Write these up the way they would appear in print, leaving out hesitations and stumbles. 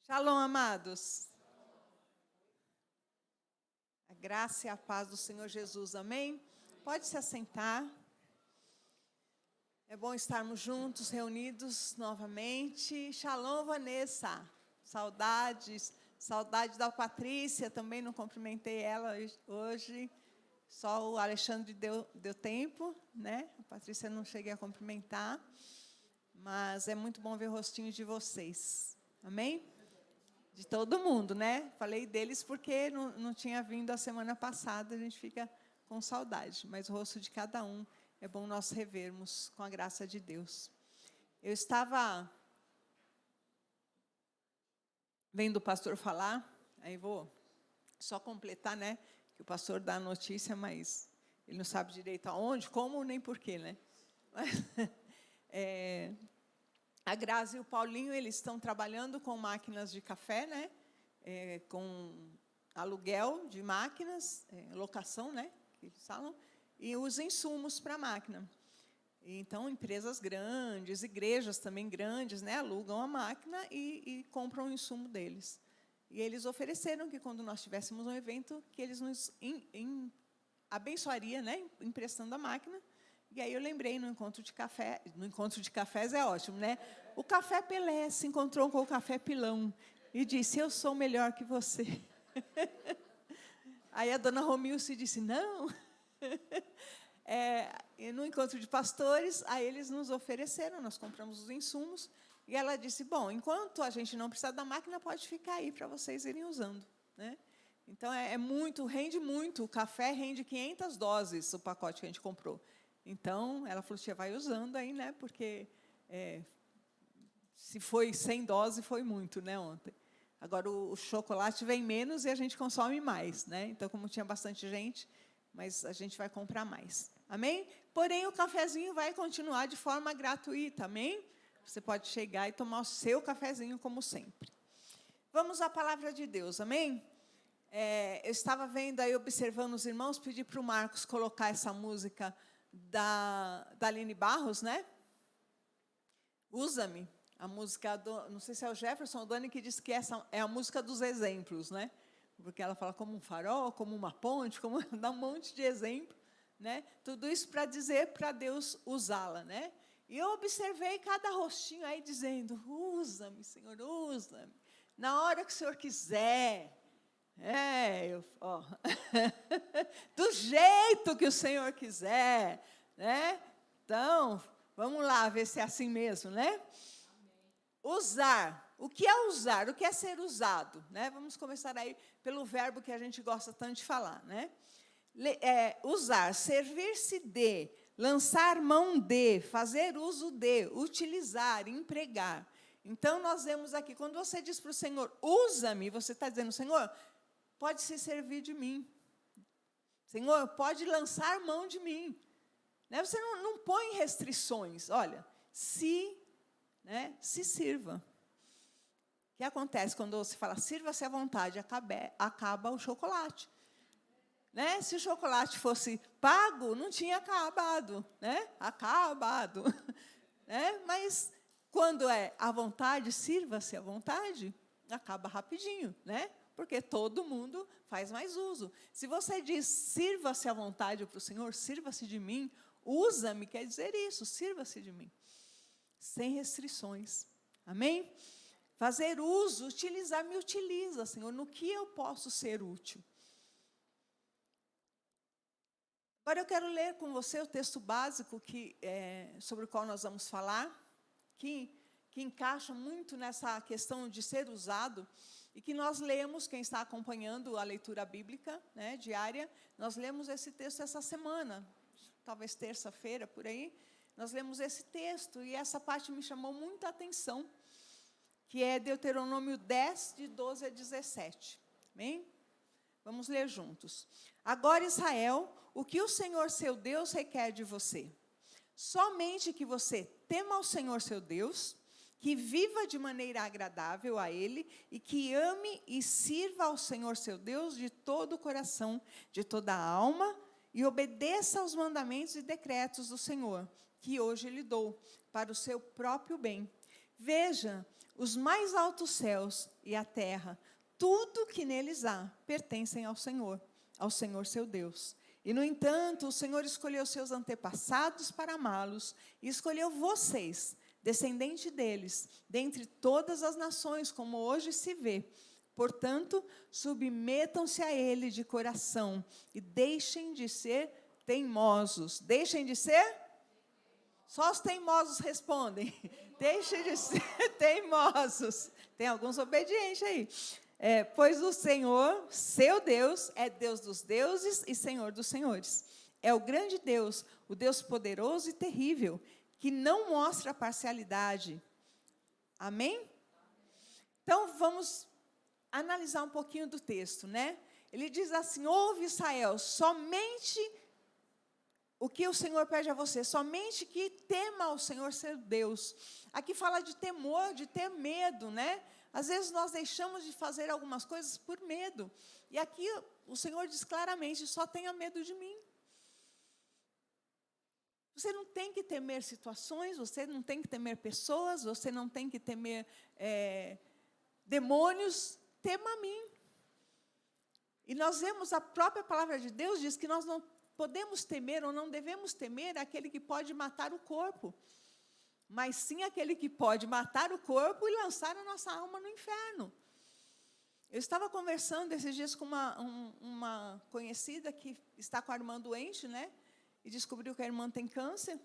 Shalom, amados. A graça e a paz do Senhor Jesus, amém? Pode se assentar. É bom estarmos juntos, reunidos novamente. Shalom, Vanessa. Saudades, saudade da Patrícia, também não cumprimentei ela hoje. Só o Alexandre deu tempo, né? A Patrícia não cheguei a cumprimentar. Mas é muito bom ver o rostinho de vocês, amém? De todo mundo, né? Falei deles porque não tinha vindo a semana passada, a gente fica com saudade. Mas o rosto de cada um é bom nós revermos com a graça de Deus. Eu estava vendo o pastor falar, aí vou só completar, né? Que o pastor dá a notícia, mas ele não sabe direito aonde, como, nem porquê, né? A Grazi e o Paulinho, eles estão trabalhando com máquinas de café, né? Com aluguel de máquinas, locação, né? Que eles falam, e os insumos para a máquina. Então, empresas grandes, igrejas também grandes, né? Alugam a máquina e compram o insumo deles. E eles ofereceram que, quando nós tivéssemos um evento, que eles nos abençoariam, né? Emprestando a máquina. E aí eu lembrei no encontro de cafés é ótimo, né? O Café Pelé se encontrou com o Café Pilão e disse: eu sou melhor que você. Aí a dona Romilce disse: não. No encontro de pastores, aí eles nos ofereceram, nós compramos os insumos, e ela disse: bom, enquanto a gente não precisar da máquina, pode ficar aí para vocês irem usando, né? Então, rende muito, o café rende 500 doses, o pacote que a gente comprou. Então, ela falou: tia, vai usando aí, né? Porque se foi 100 doses, foi muito, né, ontem. Agora, o chocolate vem menos e a gente consome mais, né? Então, como tinha bastante gente, mas a gente vai comprar mais. Amém? Porém, o cafezinho vai continuar de forma gratuita, amém? Você pode chegar e tomar o seu cafezinho, como sempre. Vamos à palavra de Deus, amém? Eu estava vendo aí, observando os irmãos, pedi para o Marcos colocar essa música da Aline Barros, né? Usa-me, a música não sei se é o Jefferson ou Dani que disse que essa é a música dos exemplos, né? Porque ela fala como um farol, como uma ponte, dá um monte de exemplo, né? Tudo isso para dizer para Deus usá-la, né? E eu observei cada rostinho aí dizendo: usa-me, Senhor, usa-me. Na hora que o Senhor quiser. Do jeito que o Senhor quiser, né? Então, vamos lá ver se é assim mesmo, né? Amém. Usar. O que é usar? O que é ser usado? Né? Vamos começar aí pelo verbo que a gente gosta tanto de falar, né? Usar, servir-se de, lançar mão de, fazer uso de, utilizar, empregar. Então, nós vemos aqui, quando você diz para o Senhor: usa-me, você está dizendo: Senhor, pode se servir de mim. Senhor, pode lançar mão de mim. Né? Você não põe restrições. Olha, se sirva. O que acontece quando você fala sirva-se à vontade? Acaba o chocolate. Né? Se o chocolate fosse pago, não tinha acabado. Né? Acabado. Né? Mas, quando é à vontade, sirva-se à vontade, acaba rapidinho, né? Porque todo mundo faz mais uso. Se você diz, sirva-se à vontade para o Senhor, sirva-se de mim, usa-me, quer dizer isso, sirva-se de mim. Sem restrições. Amém? Fazer uso, utilizar, me utiliza, Senhor, no que eu posso ser útil. Agora eu quero ler com você o texto básico sobre o qual nós vamos falar, que encaixa muito nessa questão de ser usado, e que nós lemos, quem está acompanhando a leitura bíblica, né, diária, nós lemos esse texto essa semana, talvez terça-feira, por aí, nós lemos esse texto, e essa parte me chamou muita atenção, que é Deuteronômio 10, de 12 a 17. Amém? Vamos ler juntos. Agora, Israel, o que o Senhor seu Deus requer de você? Somente que você tema ao Senhor seu Deus, que viva de maneira agradável a Ele e que ame e sirva ao Senhor seu Deus de todo o coração, de toda a alma, e obedeça aos mandamentos e decretos do Senhor, que hoje lhe dou, para o seu próprio bem. Veja, os mais altos céus e a terra, tudo que neles há, pertencem ao Senhor seu Deus. E, no entanto, o Senhor escolheu seus antepassados para amá-los, e escolheu vocês, descendente deles, dentre todas as nações, como hoje se vê. Portanto, submetam-se a Ele de coração, e deixem de ser teimosos. Deixem de ser? Só os teimosos respondem. Deixem de ser teimosos. Tem alguns obedientes aí. Pois o Senhor, seu Deus, é Deus dos deuses e Senhor dos senhores. É o grande Deus, o Deus poderoso e terrível, que não mostra parcialidade. Amém? Então, vamos analisar um pouquinho do texto, né? Ele diz assim: ouve, Israel, somente o que o Senhor pede a você, somente que tema ao Senhor seu Deus. Aqui fala de temor, de ter medo, né? Às vezes nós deixamos de fazer algumas coisas por medo. E aqui o Senhor diz claramente: só tenha medo de mim. Você não tem que temer situações, você não tem que temer pessoas, você não tem que temer demônios, tema a mim. E nós vemos, a própria palavra de Deus diz que nós não podemos temer ou não devemos temer aquele que pode matar o corpo, mas sim aquele que pode matar o corpo e lançar a nossa alma no inferno. Eu estava conversando esses dias com uma conhecida que está com a irmã doente, né? E descobriu que a irmã tem câncer.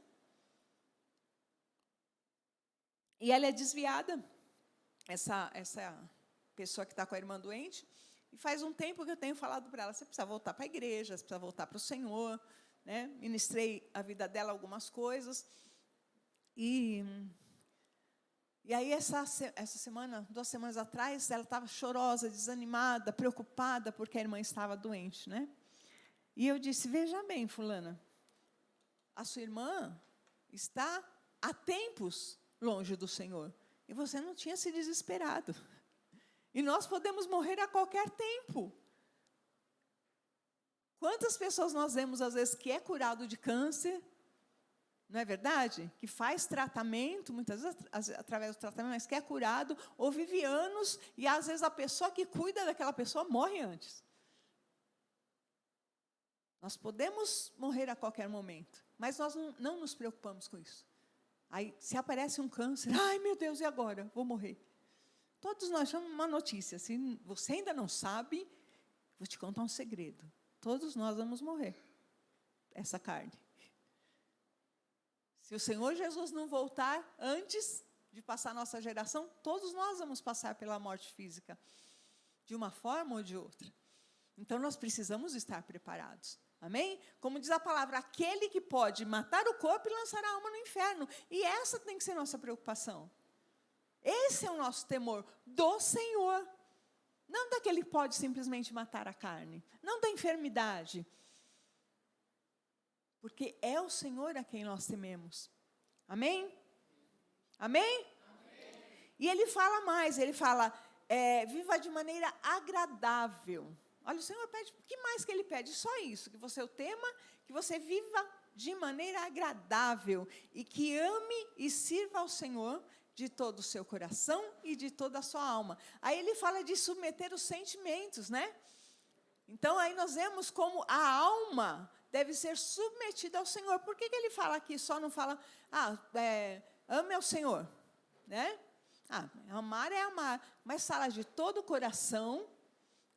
E ela é desviada, essa pessoa que está com a irmã doente. E faz um tempo que eu tenho falado para ela: você precisa voltar para a igreja, você precisa voltar para o Senhor, né? Ministrei a vida dela algumas coisas. E aí, essa semana, 2 semanas atrás, ela estava chorosa, desanimada, preocupada, porque a irmã estava doente, né? E eu disse: veja bem, fulana, a sua irmã está há tempos longe do Senhor, e você não tinha se desesperado. E nós podemos morrer a qualquer tempo. Quantas pessoas nós vemos, às vezes, que é curado de câncer, não é verdade? Que faz tratamento, muitas vezes através do tratamento, mas que é curado, ou vive anos, e às vezes a pessoa que cuida daquela pessoa morre antes. Nós podemos morrer a qualquer momento, mas nós não nos preocupamos com isso. Aí, se aparece um câncer, ai meu Deus, e agora? Vou morrer. Todos nós temos uma notícia: se você ainda não sabe, vou te contar um segredo. Todos nós vamos morrer, essa carne. Se o Senhor Jesus não voltar antes de passar a nossa geração, todos nós vamos passar pela morte física, de uma forma ou de outra. Então, nós precisamos estar preparados. Amém? Como diz a palavra, aquele que pode matar o corpo e lançar a alma no inferno. E essa tem que ser nossa preocupação. Esse é o nosso temor do Senhor. Não daquele que pode simplesmente matar a carne. Não da enfermidade. Porque é o Senhor a quem nós tememos. Amém? Amém? Amém. E ele fala mais, ele fala, viva de maneira agradável. Olha, o Senhor pede, o que mais que ele pede? Só isso, que você o tema, que você viva de maneira agradável e que ame e sirva ao Senhor de todo o seu coração e de toda a sua alma. Aí ele fala de submeter os sentimentos, né? Então, aí nós vemos como a alma deve ser submetida ao Senhor. Por que ele fala aqui, só não fala, ame ao Senhor, né? Amar é amar, mas fala de todo o coração,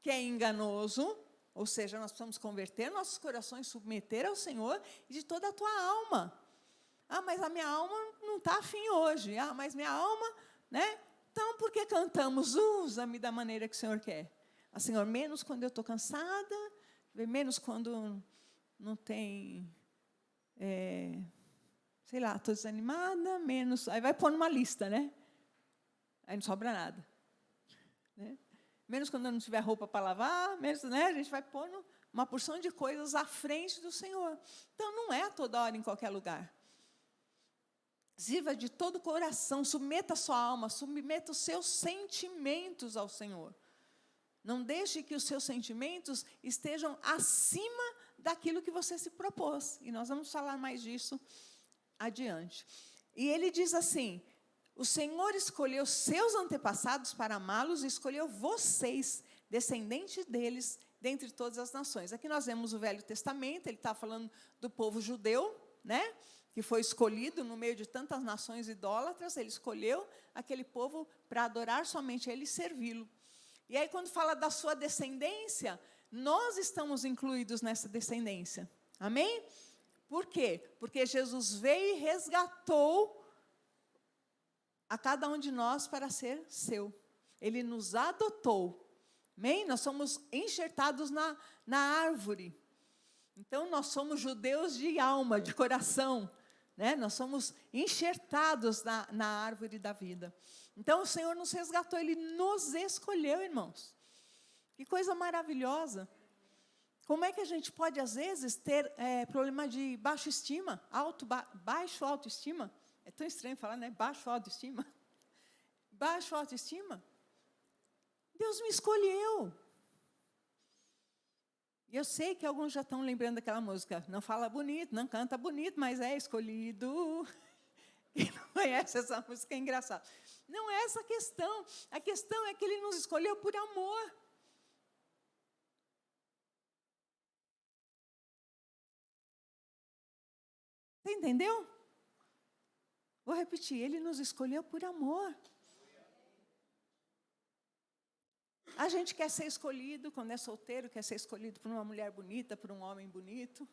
que é enganoso, ou seja, nós precisamos converter nossos corações, submeter ao Senhor, e de toda a tua alma. Mas a minha alma não está afim hoje. Mas minha alma, né? Então, por que cantamos, usa-me da maneira que o Senhor quer? Senhor, menos quando eu estou cansada, menos quando não tem, sei lá, estou desanimada, menos... Aí vai pôr numa lista, né? Aí não sobra nada. Né? Menos quando eu não tiver roupa para lavar, menos, né? A gente vai pôr uma porção de coisas à frente do Senhor. Então, não é a toda hora, em qualquer lugar. Sirva de todo o coração, submeta a sua alma, submeta os seus sentimentos ao Senhor. Não deixe que os seus sentimentos estejam acima daquilo que você se propôs. E nós vamos falar mais disso adiante. E ele diz assim, O Senhor escolheu seus antepassados para amá-los e escolheu vocês, descendentes deles, dentre todas as nações. Aqui nós vemos o Velho Testamento, ele está falando do povo judeu, né? Que foi escolhido no meio de tantas nações idólatras, ele escolheu aquele povo para adorar somente ele e servi-lo. E aí, quando fala da sua descendência, nós estamos incluídos nessa descendência. Amém? Por quê? Porque Jesus veio e resgatou a cada um de nós para ser seu. Ele nos adotou. Amém? Nós somos enxertados na árvore. Então, nós somos judeus de alma, de coração. Né? Nós somos enxertados na árvore da vida. Então, o Senhor nos resgatou, Ele nos escolheu, irmãos. Que coisa maravilhosa. Como é que a gente pode, às vezes, ter problema de baixa estima, baixo autoestima? É tão estranho falar, né? Baixo autoestima. Baixo autoestima. Deus me escolheu. E eu sei que alguns já estão lembrando daquela música. Não fala bonito, não canta bonito, mas é escolhido. Quem não conhece essa música é engraçado. Não é essa a questão. A questão é que Ele nos escolheu por amor. Você entendeu? Vou repetir, Ele nos escolheu por amor. A gente quer ser escolhido, quando é solteiro, quer ser escolhido por uma mulher bonita, por um homem bonito.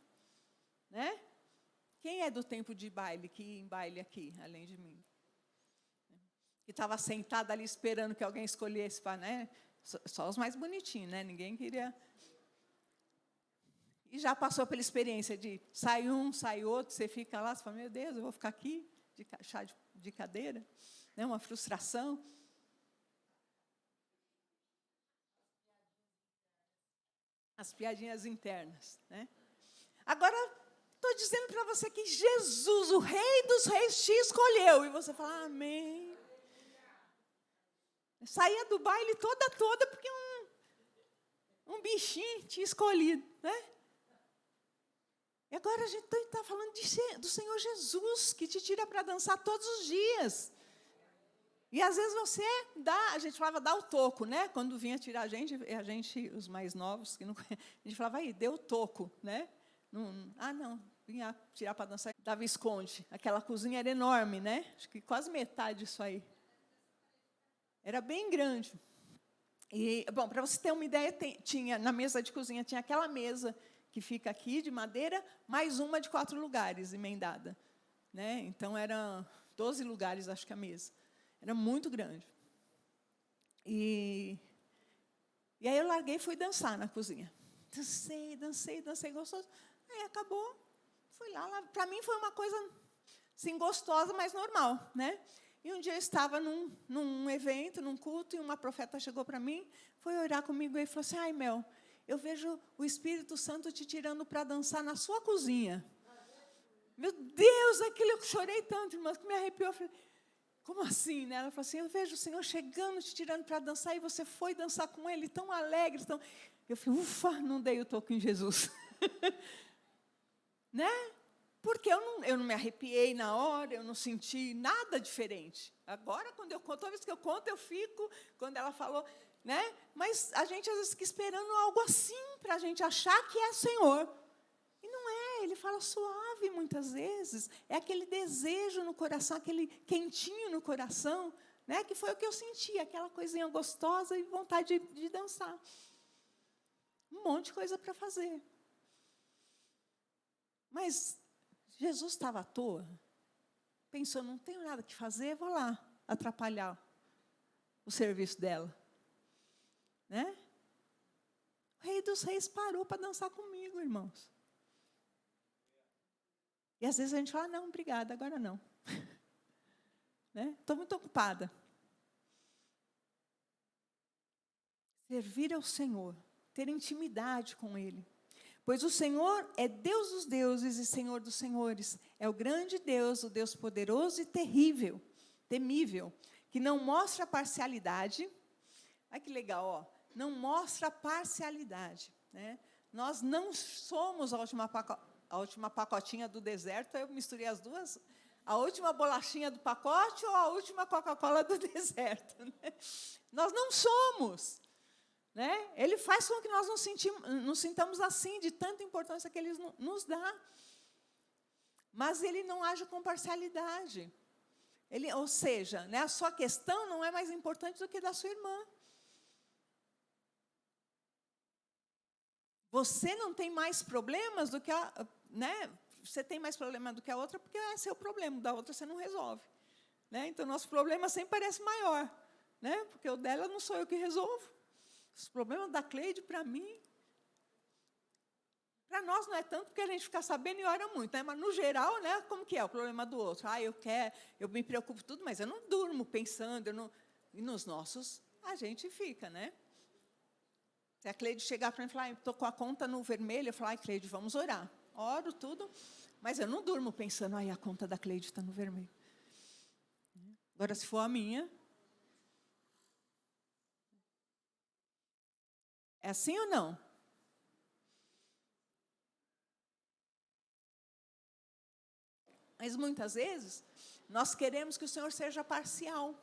Né? Quem é do tempo de baile, que ia em baile aqui, além de mim? Que estava sentado ali esperando que alguém escolhesse, né? Só os mais bonitinhos, né? Ninguém queria... E já passou pela experiência de sai um, sai outro, você fica lá, você fala, meu Deus, eu vou ficar aqui, de chá de cadeira, né? Uma frustração. As piadinhas internas, né? Agora, estou dizendo para você que Jesus, o Rei dos Reis, te escolheu. E você fala, amém. Saía do baile toda, porque um bichinho tinha escolhido, né? E agora a gente está falando do Senhor Jesus, que te tira para dançar todos os dias. E às vezes você a gente falava, dá o toco, né? Quando vinha tirar a gente, os mais novos, que não, a gente falava, aí, deu o toco, né? Não, vinha tirar para dançar, dava esconde. Aquela cozinha era enorme, né? Acho que quase metade disso aí. Era bem grande. E, bom, para você ter uma ideia, tinha na mesa de cozinha, tinha aquela mesa que fica aqui, de madeira, mais uma de 4 lugares, emendada. Né? Então, eram 12 lugares, acho que a mesa. Era muito grande. E aí eu larguei e fui dançar na cozinha. Dancei, gostoso. Aí acabou, fui lá. Para mim foi uma coisa assim, gostosa, mas normal. Né? E um dia eu estava num evento, num culto, e uma profeta chegou para mim, foi orar comigo e falou assim, ai, Mel, eu vejo o Espírito Santo te tirando para dançar na sua cozinha. Meu Deus, aquilo eu chorei tanto, irmãs, que me arrepiou. Eu falei, como assim? Né? Ela falou assim, eu vejo o Senhor chegando, te tirando para dançar, e você foi dançar com Ele, tão alegre. Tão... Eu falei, ufa, não dei o toque em Jesus. Né? Porque eu não me arrepiei na hora, eu não senti nada diferente. Agora, quando eu conto, toda vez que eu conto, eu fico, quando ela falou, né? Mas a gente, às vezes, fica esperando algo assim, para a gente achar que é Senhor. E não é, Ele fala suave, muitas vezes. É aquele desejo no coração, aquele quentinho no coração, né? Que foi o que eu senti, aquela coisinha gostosa e vontade de dançar. Um monte de coisa para fazer. Mas Jesus estava à toa, pensou, não tenho nada que fazer, vou lá atrapalhar o serviço dela. Né? O Rei dos Reis parou para dançar comigo, irmãos. E às vezes a gente fala, não, obrigada, agora não. Né? Estou muito ocupada. Servir ao Senhor, ter intimidade com Ele. Pois o Senhor é Deus dos deuses e Senhor dos senhores. É o grande Deus, o Deus poderoso e terrível, temível, que não mostra parcialidade. Olha que legal, ó. Não mostra parcialidade. Né? Nós não somos a última pacotinha do deserto, eu misturei as duas A última bolachinha do pacote ou a última Coca-Cola do deserto? Né? Nós não somos. Né? Ele faz com que nós nos sintamos assim, de tanta importância que Ele nos dá. Mas Ele não age com parcialidade. Ou seja, né, a sua questão não é mais importante do que da sua irmã. Você não tem mais problemas do que a... Né, você tem mais problema do que a outra porque é seu problema, da outra você não resolve. Né? Então, nosso problema sempre parece maior. Né, porque o dela não sou eu que resolvo. Os problemas da Cleide, para mim... Para nós não é tanto, porque a gente fica sabendo e ora muito. Né? Mas, no geral, né, como que é o problema do outro? Eu me preocupo tudo, mas eu não durmo pensando. E nos nossos, a gente fica, né? Se a Cleide chegar para mim e falar, estou com a conta no vermelho, eu falo, Cleide, vamos orar. Oro tudo, mas eu não durmo pensando, a conta da Cleide está no vermelho. Agora, se for a minha... É assim ou não? Mas, muitas vezes, nós queremos que o Senhor seja parcial,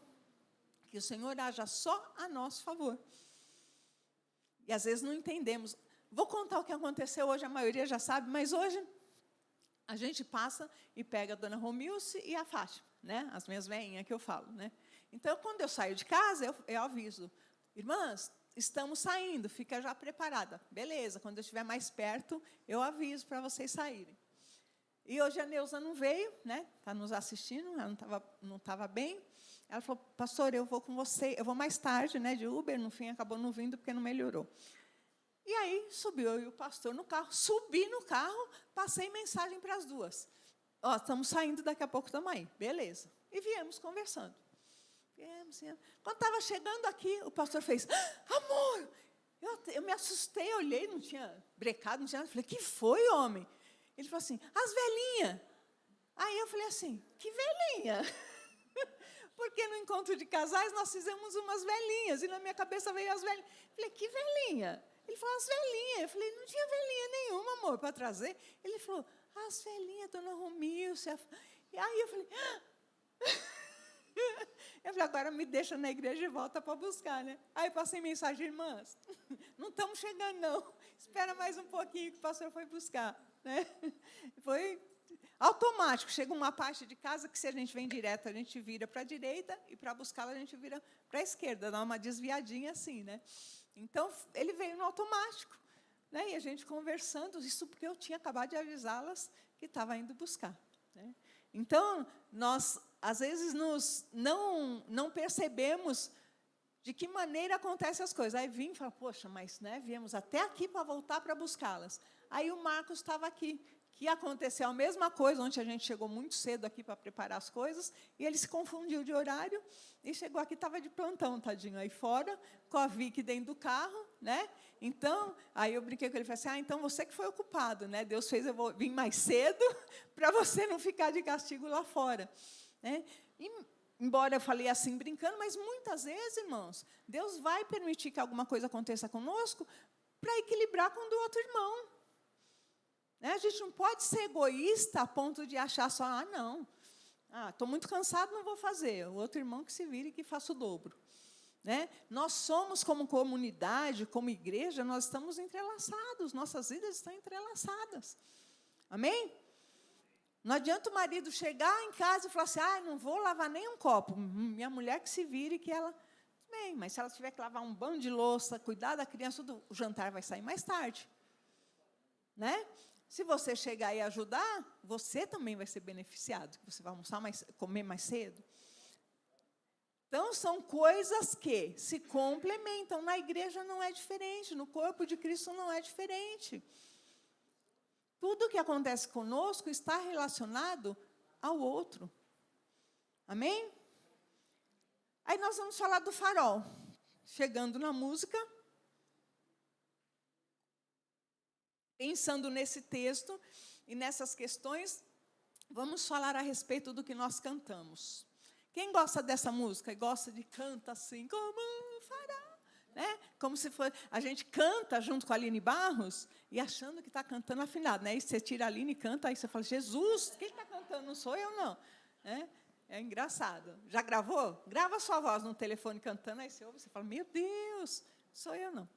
que o Senhor haja só a nosso favor. E, às vezes, não entendemos. Vou contar o que aconteceu hoje, a maioria já sabe, mas hoje a gente passa e pega a dona Romilce e a Fátima, né? As minhas veinhas que eu falo. Né? Então, quando eu saio de casa, eu aviso, irmãs, estamos saindo, fica já preparada. Beleza, quando eu estiver mais perto, eu aviso para vocês saírem. E hoje a Neuza não veio, né? Está nos assistindo, ela não estava bem. Ela falou, pastor, eu vou com você, eu vou mais tarde, né, de Uber, no fim acabou não vindo porque não melhorou. E aí subiu eu e o pastor no carro, subi no carro, passei mensagem para as duas. Estamos saindo, daqui a pouco estamos aí. Beleza. E viemos conversando. Viemos. Quando estava chegando aqui, o pastor fez, amor, eu me assustei, olhei, não tinha brecado, não tinha nada. Falei, que foi, homem? Ele falou assim, as velhinhas. Aí eu falei assim, que velhinha? Porque no encontro de casais nós fizemos umas velhinhas, e na minha cabeça veio as velhinhas. Eu falei, que velhinha? Ele falou, as velhinhas. Eu falei, não tinha velhinha nenhuma, amor, para trazer. Ele falou, as velhinhas, dona Romilce. E aí eu falei, agora me deixa na igreja e volta para buscar, né? Aí passei mensagem, irmãs, não estamos chegando, não. Espera mais um pouquinho que o pastor foi buscar. Né? Foi automático. Chega uma parte de casa que, se a gente vem direto, a gente vira para a direita, e para buscá-la, a gente vira para a esquerda, dá uma desviadinha assim. Né? Então, ele veio no automático. Né? E a gente conversando, isso porque eu tinha acabado de avisá-las que estava indo buscar. Né? Então, nós, às vezes, não percebemos de que maneira acontecem as coisas. Aí vim e falo, poxa, mas né, viemos até aqui para voltar para buscá-las. Aí o Marcos estava aqui, que aconteceu a mesma coisa, ontem a gente chegou muito cedo aqui para preparar as coisas, e ele se confundiu de horário, e chegou aqui, estava de plantão, tadinho, aí fora, com a Vicky dentro do carro, né? Então, aí eu brinquei com ele, falei assim, então você que foi o culpado, né? Deus fez eu vir mais cedo, para você não ficar de castigo lá fora. Né? E, embora eu falei assim, brincando, mas muitas vezes, irmãos, Deus vai permitir que alguma coisa aconteça conosco, para equilibrar com o do outro irmão. Né? A gente não pode ser egoísta a ponto de achar só, não, estou muito cansado, não vou fazer. O outro irmão que se vire e que faça o dobro. Né? Nós somos, como comunidade, como igreja, nós estamos entrelaçados, nossas vidas estão entrelaçadas. Amém? Não adianta o marido chegar em casa e falar assim, não vou lavar nem um copo. Minha mulher que se vire, que ela... Bem, mas se ela tiver que lavar um bando de louça, cuidar da criança, o jantar vai sair mais tarde. Né? Se você chegar e ajudar, você também vai ser beneficiado. Você vai comer mais cedo. Então, são coisas que se complementam. Na igreja não é diferente, no corpo de Cristo não é diferente. Tudo o que acontece conosco está relacionado ao outro. Amém? Aí nós vamos falar do farol. Chegando na música, pensando nesse texto e nessas questões, vamos falar a respeito do que nós cantamos. Quem gosta dessa música e gosta de canta assim, como um farol, né? Como se for, a gente canta junto com a Aline Barros e achando que está cantando afinado, né? E você tira a Aline e canta, aí você fala, Jesus, quem está cantando? Não sou eu, não. né? É engraçado. Já gravou? Grava sua voz no telefone cantando, aí você ouve, você fala, meu Deus, sou eu não.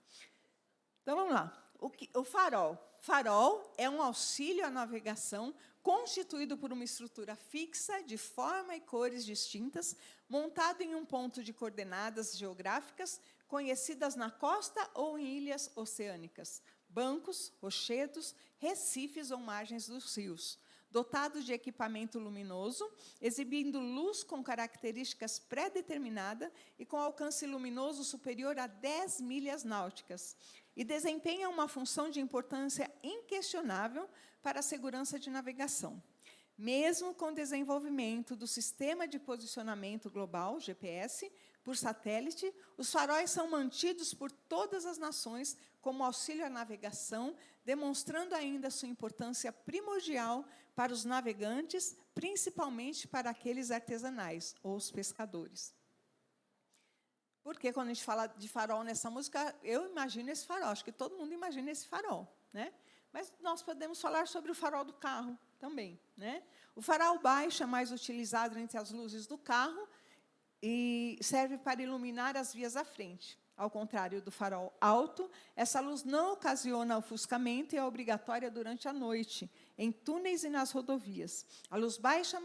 Então, vamos lá. O farol. Farol é um auxílio à navegação constituído por uma estrutura fixa, de forma e cores distintas, montado em um ponto de coordenadas geográficas conhecidas na costa ou em ilhas oceânicas, bancos, rochedos, recifes ou margens dos rios, dotado de equipamento luminoso, exibindo luz com características pré-determinadas e com alcance luminoso superior a 10 milhas náuticas, e desempenha uma função de importância inquestionável para a segurança de navegação. Mesmo com o desenvolvimento do Sistema de Posicionamento Global, GPS, por satélite, os faróis são mantidos por todas as nações como auxílio à navegação, demonstrando ainda sua importância primordial para os navegantes, principalmente para aqueles artesanais, ou os pescadores. Porque, quando a gente fala de farol nessa música, eu imagino esse farol, acho que todo mundo imagina esse farol, né? Mas nós podemos falar sobre o farol do carro também, né? O farol baixo é mais utilizado entre as luzes do carro e serve para iluminar as vias à frente. Ao contrário do farol alto, essa luz não ocasiona ofuscamento e é obrigatória durante a noite, em túneis e nas rodovias. A luz baixa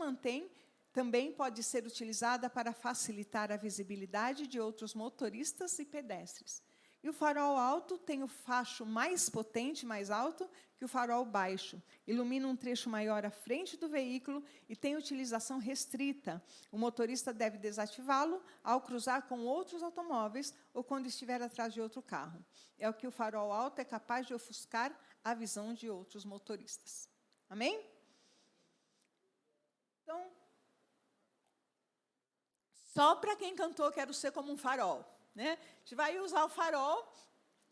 também pode ser utilizada para facilitar a visibilidade de outros motoristas e pedestres. E o farol alto tem o facho mais potente, mais alto, que o farol baixo. Ilumina um trecho maior à frente do veículo e tem utilização restrita. O motorista deve desativá-lo ao cruzar com outros automóveis ou quando estiver atrás de outro carro. É o que o farol alto é capaz de ofuscar a visão de outros motoristas. Amém? Então, só para quem cantou Quero Ser Como um Farol, né? A gente vai usar o farol,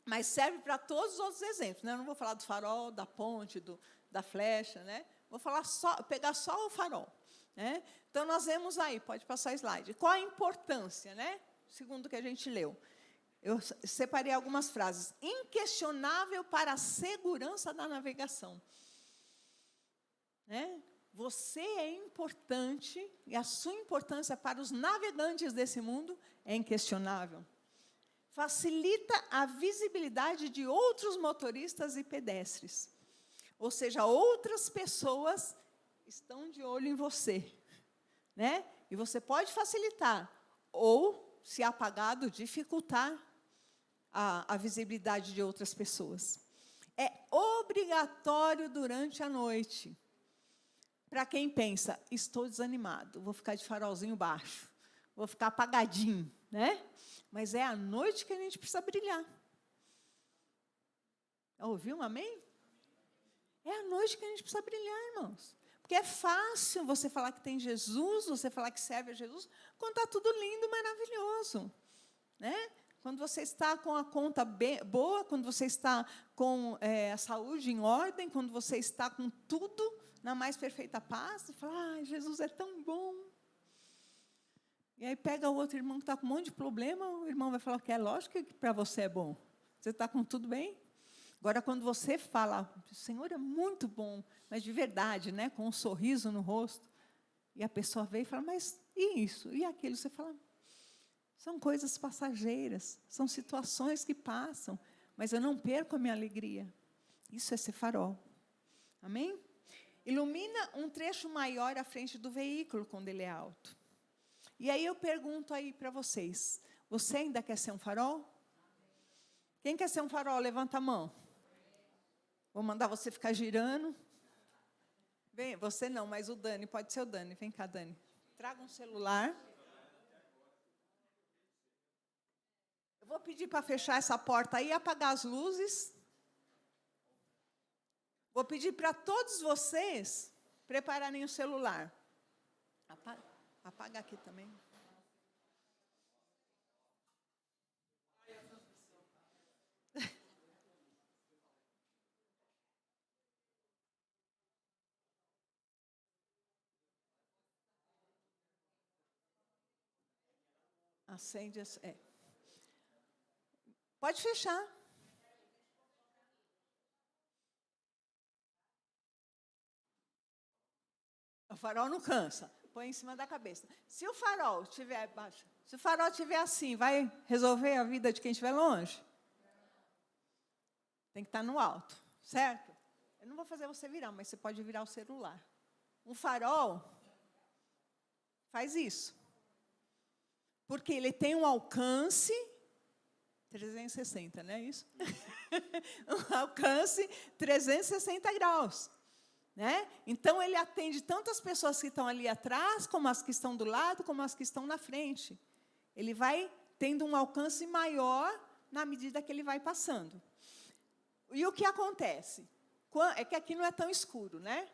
mas serve para todos os outros exemplos, né? Eu não vou falar do farol, da ponte, da flecha, né? Vou falar pegar só o farol, né? Então, nós vemos aí, pode passar slide, qual a importância, né? Segundo o que a gente leu. Eu separei algumas frases. Inquestionável para a segurança da navegação. Né? Você é importante, e a sua importância para os navegantes desse mundo é inquestionável. Facilita a visibilidade de outros motoristas e pedestres. Ou seja, outras pessoas estão de olho em você. Né? E você pode facilitar, ou, se apagado, dificultar a visibilidade de outras pessoas. É obrigatório durante a noite. Para quem pensa, estou desanimado, vou ficar de farolzinho baixo, vou ficar apagadinho, né? Mas é à noite que a gente precisa brilhar. Ouviu um amém? É à noite que a gente precisa brilhar, irmãos. Porque é fácil você falar que tem Jesus, você falar que serve a Jesus, quando está tudo lindo, maravilhoso. Né? Quando você está com a conta boa, quando você está com a saúde em ordem, quando você está com tudo na mais perfeita paz, você fala, Jesus é tão bom. E aí pega o outro irmão que está com um monte de problema, o irmão vai falar que é lógico que para você é bom. Você está com tudo bem? Agora, quando você fala, o Senhor é muito bom, mas de verdade, né, com um sorriso no rosto, e a pessoa vem e fala, mas e isso? E aquilo? Você fala, são coisas passageiras, são situações que passam, mas eu não perco a minha alegria. Isso é ser farol. Amém? Ilumina um trecho maior à frente do veículo quando ele é alto. E aí eu pergunto aí para vocês, você ainda quer ser um farol? Quem quer ser um farol? Levanta a mão. Vou mandar você ficar girando. Vem, você não, mas o Dani, pode ser o Dani. Vem cá, Dani. Traga um celular. Eu vou pedir para fechar essa porta aí e apagar as luzes. Vou pedir para todos vocês prepararem o celular. Apaga aqui também. Acende. Pode fechar. O farol não cansa. põe em cima da cabeça. Se o farol estiver baixo, se o farol estiver assim, vai resolver a vida de quem estiver longe? Tem que estar no alto, certo? Eu não vou fazer você virar, mas você pode virar o celular. Um farol faz isso. Porque ele tem um alcance 360, não é isso? Um alcance 360 graus. Né? Então, ele atende tanto as pessoas que estão ali atrás, como as que estão do lado, como as que estão na frente. Ele vai tendo um alcance maior na medida que ele vai passando. E o que acontece? É que aqui não é tão escuro, né?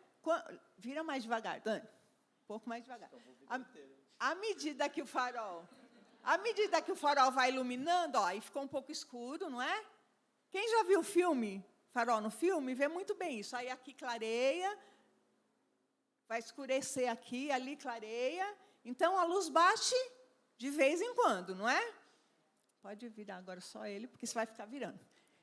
Vira mais devagar, Dani. Um pouco mais devagar. À medida que o farol vai iluminando, ó, e ficou um pouco escuro, não é? Quem já viu o filme, farol no filme, vê muito bem isso. Aí aqui clareia, vai escurecer aqui, ali clareia. Então, a luz bate de vez em quando, não é? Pode virar agora só ele, porque isso vai ficar virando.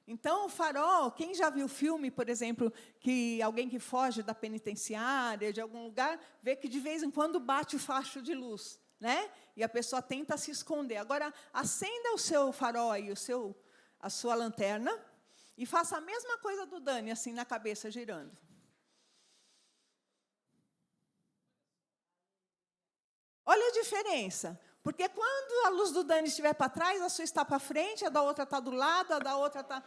Então, o farol, quem já viu o filme, por exemplo, que alguém que foge da penitenciária, de algum lugar, vê que de vez em quando bate o facho de luz, né? E a pessoa tenta se esconder. Agora, acenda o seu farol aí, a sua lanterna, e faça a mesma coisa do Dani, assim, na cabeça, girando. Olha a diferença. Porque quando a luz do Dani estiver para trás, a sua está para frente, a da outra está do lado, a da outra está...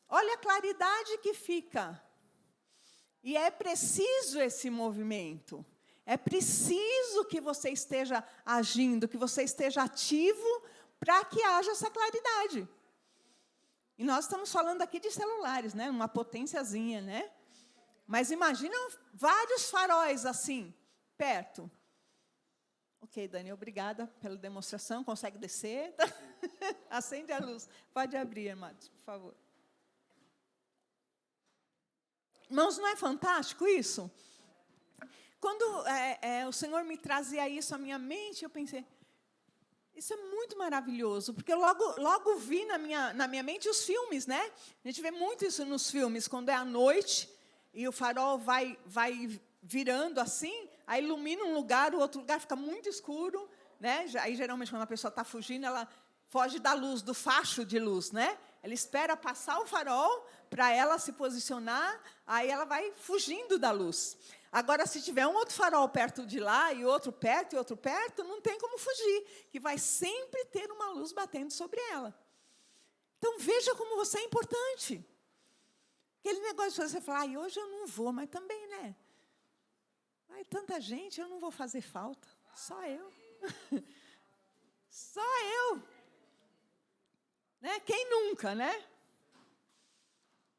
Olha a claridade que fica. E é preciso esse movimento. É preciso que você esteja agindo, que você esteja ativo para que haja essa claridade. E nós estamos falando aqui de celulares, né? Uma potênciazinha, né? Mas imagina vários faróis assim, perto. Ok, Dani, obrigada pela demonstração. Consegue descer? Acende a luz. Pode abrir, amados, por favor. Irmãos, não é fantástico isso? Quando o Senhor me trazia isso à minha mente, eu pensei, isso é muito maravilhoso, porque eu logo vi na minha mente os filmes, né? A gente vê muito isso nos filmes, quando é à noite, e o farol vai virando assim, aí ilumina um lugar, o outro lugar fica muito escuro, né? Aí, geralmente, quando a pessoa está fugindo, ela foge da luz, do facho de luz, né? Ela espera passar o farol para ela se posicionar, aí ela vai fugindo da luz. Agora, se tiver um outro farol perto de lá, e outro perto, não tem como fugir, que vai sempre ter uma luz batendo sobre ela. Então, veja como você é importante. Aquele negócio de você falar, hoje eu não vou, mas também, né? Ai, tanta gente, eu não vou fazer falta. Só eu. Só eu. Né? Quem nunca, né?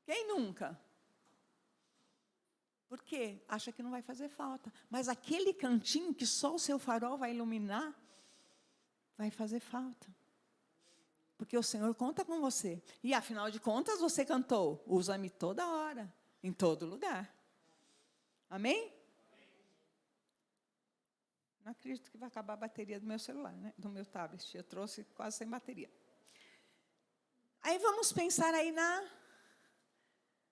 Quem nunca? Por quê? Acha que não vai fazer falta. Mas aquele cantinho que só o seu farol vai iluminar, vai fazer falta. Porque o Senhor conta com você. E, afinal de contas, você cantou, usa-me toda hora, em todo lugar. Amém? Não acredito que vai acabar a bateria do meu celular, né? Do meu tablet. Eu trouxe quase sem bateria. Aí vamos pensar aí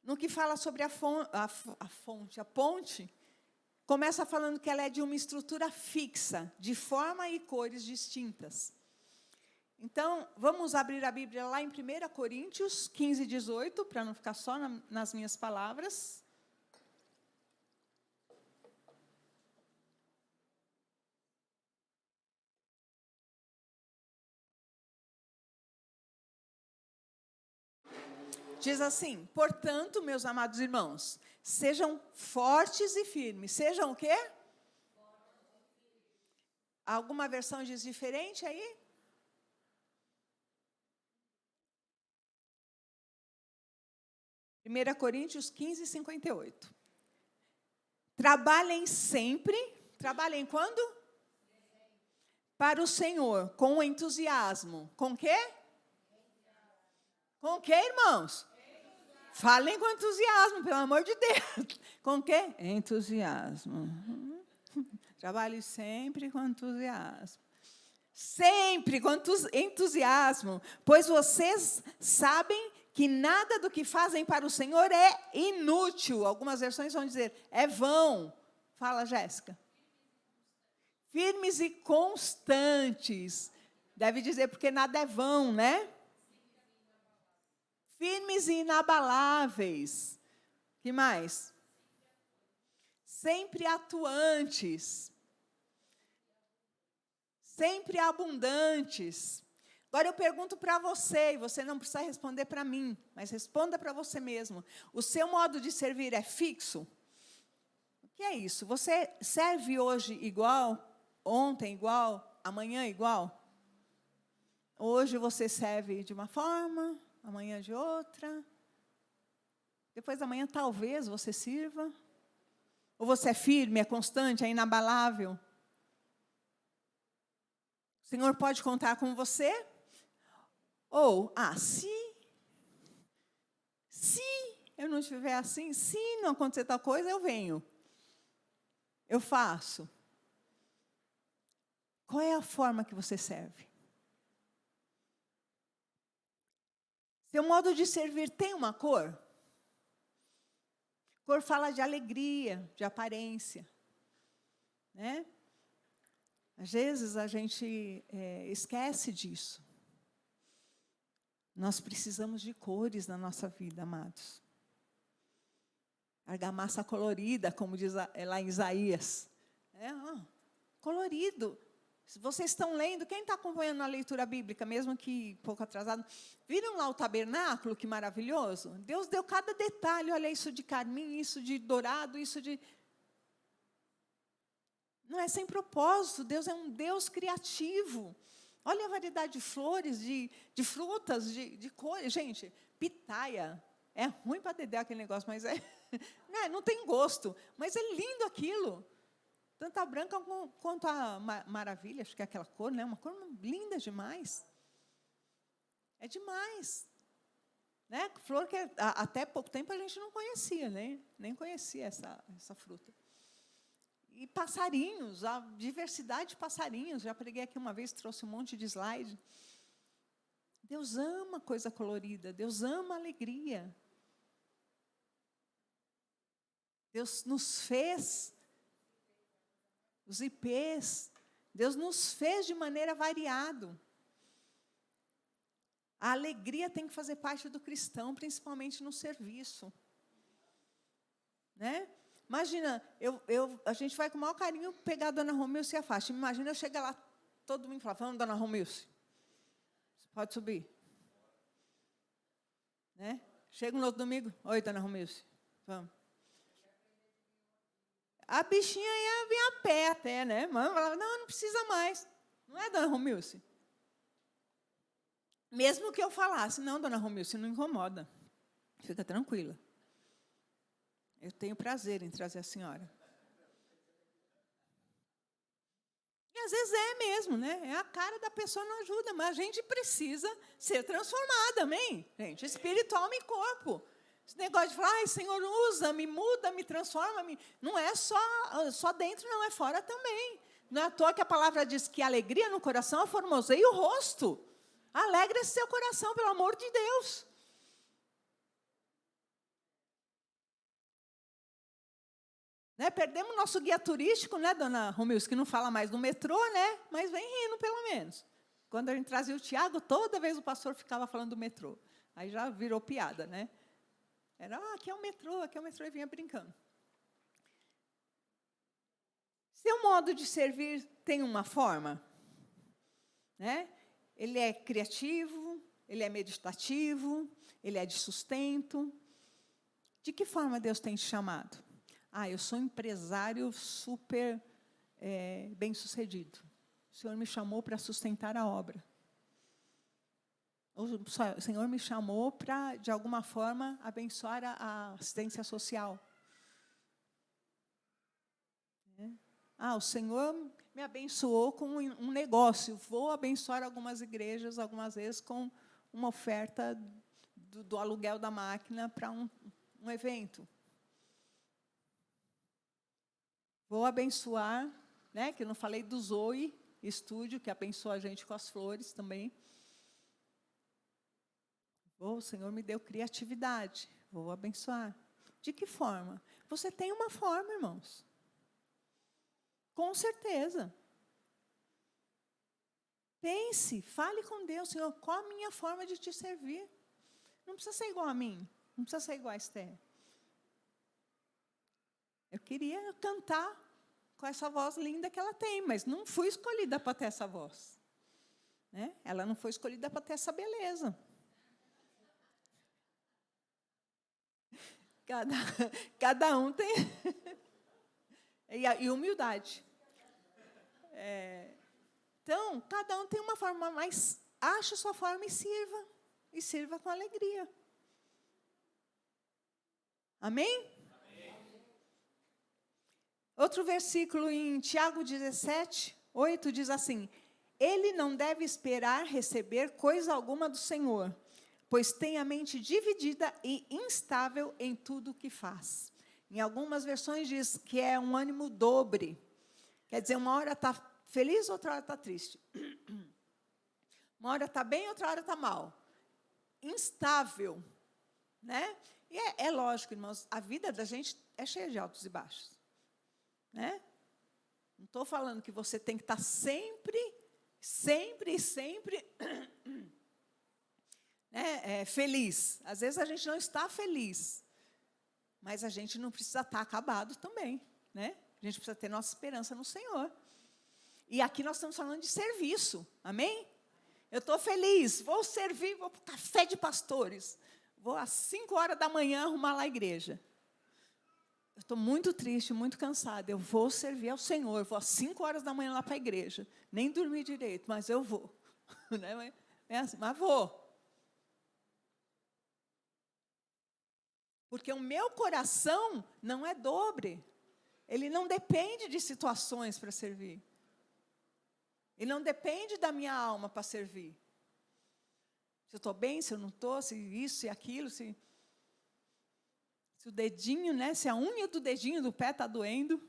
no que fala sobre a ponte. Começa falando que ela é de uma estrutura fixa, de forma e cores distintas. Então, vamos abrir a Bíblia lá em 1 Coríntios 15, 18, para não ficar só nas minhas palavras. Diz assim, portanto, meus amados irmãos, sejam fortes e firmes. Sejam o quê? Alguma versão diz diferente aí? Primeira Coríntios 15, 58. Trabalhem sempre. Trabalhem quando? Para o Senhor, com entusiasmo. Com quê? Com quê, irmãos? Falem com entusiasmo, pelo amor de Deus. Com quê? Entusiasmo. Trabalhe sempre com entusiasmo. Sempre com entusiasmo, pois vocês sabem que nada do que fazem para o Senhor é inútil. Algumas versões vão dizer, é vão. Fala, Jéssica. Firmes e constantes. Deve dizer, porque nada é vão, né? Firmes e inabaláveis. Que mais? Sempre atuantes. Sempre abundantes. Agora eu pergunto para você, e você não precisa responder para mim, mas responda para você mesmo. O seu modo de servir é fixo? O que é isso? Você serve hoje igual, ontem igual, amanhã igual? Hoje você serve de uma forma, amanhã de outra. Depois da manhã talvez você sirva. Ou você é firme, é constante, é inabalável? O Senhor pode contar com você? Ou, se eu não estiver assim, se não acontecer tal coisa, eu venho. Eu faço. Qual é a forma que você serve? Seu modo de servir tem uma cor? Cor fala de alegria, de aparência. Né? Às vezes a gente esquece disso. Nós precisamos de cores na nossa vida, amados. Argamassa colorida, como diz lá em Isaías. Colorido. Se vocês estão lendo, quem está acompanhando a leitura bíblica, mesmo que pouco atrasado, viram lá o tabernáculo, que maravilhoso? Deus deu cada detalhe, olha, isso de carmim, isso de dourado, isso de... Não é sem propósito, Deus é um Deus criativo. Olha a variedade de flores, de frutas, de cores. Gente, pitaia. É ruim para dedé aquele negócio, mas não tem gosto. Mas é lindo aquilo. Tanto a branca quanto a maravilha, acho que é aquela cor, né? Uma cor linda demais. É demais. Né? Flor que até pouco tempo a gente não conhecia, né? Nem conhecia essa fruta. E passarinhos, a diversidade de passarinhos. Já preguei aqui uma vez, trouxe um monte de slide. Deus ama coisa colorida, Deus ama alegria. Deus nos fez, os ipês, Deus nos fez de maneira variada. A alegria tem que fazer parte do cristão, principalmente no serviço. Né? Imagina, a gente vai com o maior carinho pegar a dona Romilce e a faixa. Imagina eu chegar lá, todo mundo falando, vamos, dona Romilce, você pode subir. Né? Chega no outro domingo, oi, dona Romilce, vamos. A bichinha ia vir a pé até, né? Mas falava, não precisa mais. Não é, dona Romilce? Mesmo que eu falasse, não, dona Romilce, não incomoda. Fica tranquila. Eu tenho prazer em trazer a senhora. E às vezes é mesmo, né? É a cara da pessoa não ajuda, mas a gente precisa ser transformada, amém? Gente, espírito, alma e corpo. Esse negócio de falar, ai, Senhor, usa-me, muda-me, transforma-me. Não é só dentro, não, é fora também. Não é à toa que a palavra diz que a alegria no coração aformoseia o rosto. Alegre-se seu coração, pelo amor de Deus. Né? Perdemos nosso guia turístico, né, dona Romilce, que não fala mais do metrô, né? Mas vem rindo, pelo menos. Quando a gente trazia o Tiago, toda vez o pastor ficava falando do metrô. Aí já virou piada, né? Era, aqui é o metrô, e vinha brincando. Seu modo de servir tem uma forma? Né? Ele é criativo, ele é meditativo, ele é de sustento. De que forma Deus tem te chamado? Eu sou empresário super bem-sucedido. O Senhor me chamou para sustentar a obra. O Senhor me chamou para, de alguma forma, abençoar a assistência social. O Senhor me abençoou com um negócio. Vou abençoar algumas igrejas, algumas vezes, com uma oferta do aluguel da máquina para um evento. Vou abençoar, né, que eu não falei do Zoe Estúdio, que abençoa a gente com as flores também. O Senhor me deu criatividade, vou abençoar. De que forma? Você tem uma forma, irmãos. Com certeza. Pense, fale com Deus, Senhor, qual a minha forma de te servir? Não precisa ser igual a mim, não precisa ser igual a Esther. Eu queria cantar com essa voz linda que ela tem, mas não fui escolhida para ter essa voz. Né? Ela não foi escolhida para ter essa beleza. Cada um tem... e humildade. Então, cada um tem uma forma, mas ache a sua forma e sirva. E sirva com alegria. Amém? Outro versículo em Tiago 17:8 diz assim: ele não deve esperar receber coisa alguma do Senhor, pois tem a mente dividida e instável em tudo o que faz. Em algumas versões diz que é um ânimo dobre. Quer dizer, uma hora está feliz, outra hora está triste. Uma hora está bem, outra hora está mal. Instável. Né? E é lógico, irmãos, a vida da gente é cheia de altos e baixos. Né? Não estou falando que você tem que estar sempre né, feliz. Às vezes a gente não está feliz, mas a gente não precisa estar acabado também. Né? A gente precisa ter nossa esperança no Senhor. E aqui nós estamos falando de serviço, amém? Eu estou feliz, vou servir, vou para o café de pastores. Vou às 5 horas da manhã arrumar lá a igreja. Eu estou muito triste, muito cansada. Eu vou servir ao Senhor. Vou às 5 horas da manhã lá para a igreja. Nem dormi direito, mas eu vou. Né? Assim, mas vou. Porque o meu coração não é dobre. Ele não depende de situações para servir. Ele não depende da minha alma para servir. Se eu estou bem, se eu não estou, se isso, se aquilo, se o dedinho, né, se a unha do dedinho do pé está doendo.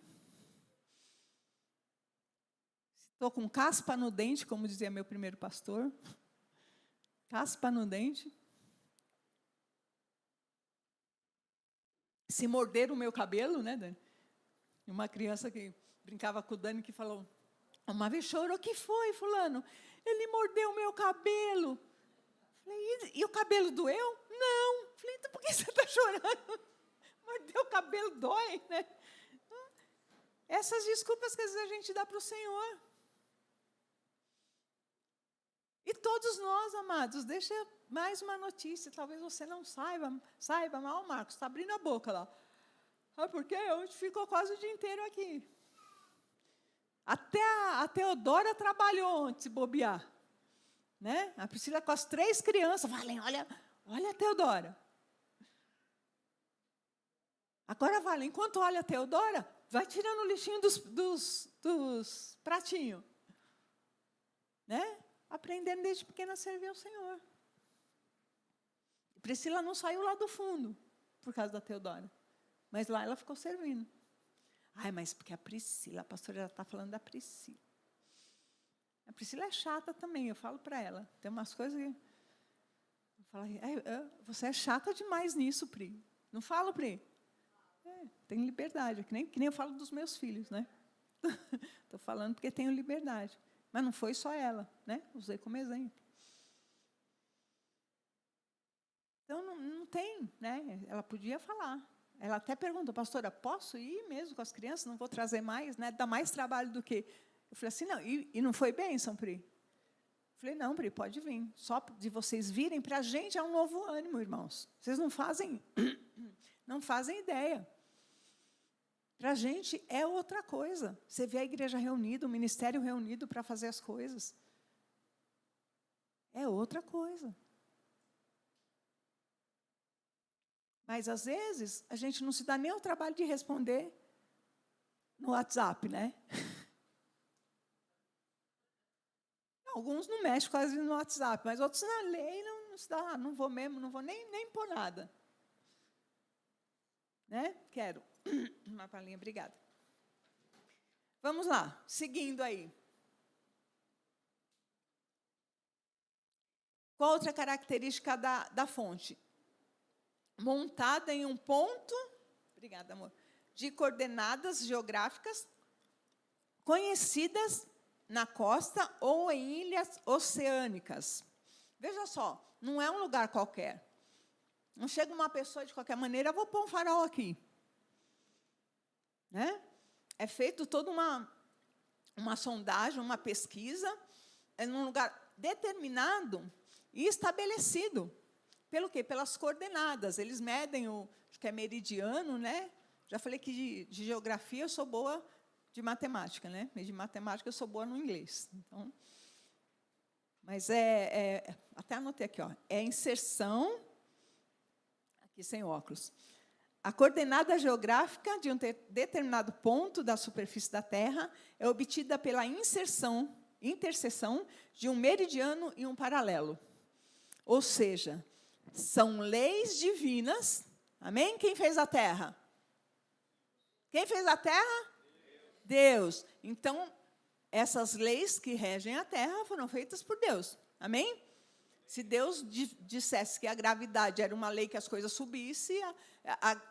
Se estou com caspa no dente, como dizia meu primeiro pastor. Caspa no dente. Se morder o meu cabelo, né, Dani? Uma criança que brincava com o Dani que falou, uma vez chorou, o que foi, fulano? Ele mordeu o meu cabelo. Falei, e o cabelo doeu? Não. Falei, então por que você está chorando? Morder o cabelo dói, né? Essas desculpas que às vezes a gente dá para o Senhor. E todos nós, amados, deixa mais uma notícia, talvez você não saiba, mas Marcos, está abrindo a boca lá. Ah, por quê? Hoje ficou quase o dia inteiro aqui. Até a Teodora trabalhou antes de bobear. Né? A Priscila com as 3 crianças. Valem, olha a Teodora. Agora, Valem, enquanto olha a Teodora, vai tirando o lixinho dos pratinhos. Né? Aprendendo desde pequena a servir ao Senhor. Priscila não saiu lá do fundo, por causa da Teodora. Mas lá ela ficou servindo. Ai, mas porque a Priscila, a pastora já está falando da Priscila. A Priscila é chata também, eu falo para ela. Tem umas coisas que... Eu falo, você é chata demais nisso, Pri. Não falo, Pri? Tenho liberdade, que nem eu falo dos meus filhos, né? Estou falando porque tenho liberdade. Mas não foi só ela, né? Usei como exemplo. Então, não tem, né? Ela podia falar. Ela até perguntou, pastora, posso ir mesmo com as crianças? Não vou trazer mais, né? Dá mais trabalho do que... Eu falei assim, não, e não foi bênção, Pri? Eu falei, não, Pri, pode vir. Só de vocês virem, para a gente é um novo ânimo, irmãos. Vocês não fazem ideia. Para a gente é outra coisa. Você vê a igreja reunida, o ministério reunido para fazer as coisas. É outra coisa. Mas, às vezes, a gente não se dá nem o trabalho de responder no WhatsApp, né? Alguns não mexem quase no WhatsApp, mas outros na lei não se dá, não vou mesmo, não vou nem pôr nada. Né? Quero. Uma palhinha, obrigada. Vamos lá, seguindo aí. Qual outra característica da fonte? Montada em um ponto, obrigada, amor, de coordenadas geográficas conhecidas na costa ou em ilhas oceânicas. Veja só, não é um lugar qualquer. Não chega uma pessoa de qualquer maneira, vou pôr um farol aqui. Né? É feito toda uma sondagem, uma pesquisa, num lugar determinado e estabelecido. Pelo quê? Pelas coordenadas. Eles medem acho que é meridiano, né? Já falei que de geografia eu sou boa de matemática, né? E de matemática eu sou boa no inglês. Então, mas até anotei aqui, ó. É inserção, aqui sem óculos. A coordenada geográfica de um determinado ponto da superfície da Terra é obtida pela interseção de um meridiano e um paralelo. Ou seja, são leis divinas. Amém? Quem fez a Terra? Quem fez a Terra? Deus. Então, essas leis que regem a Terra foram feitas por Deus. Amém? Se Deus dissesse que a gravidade era uma lei que as coisas subissem,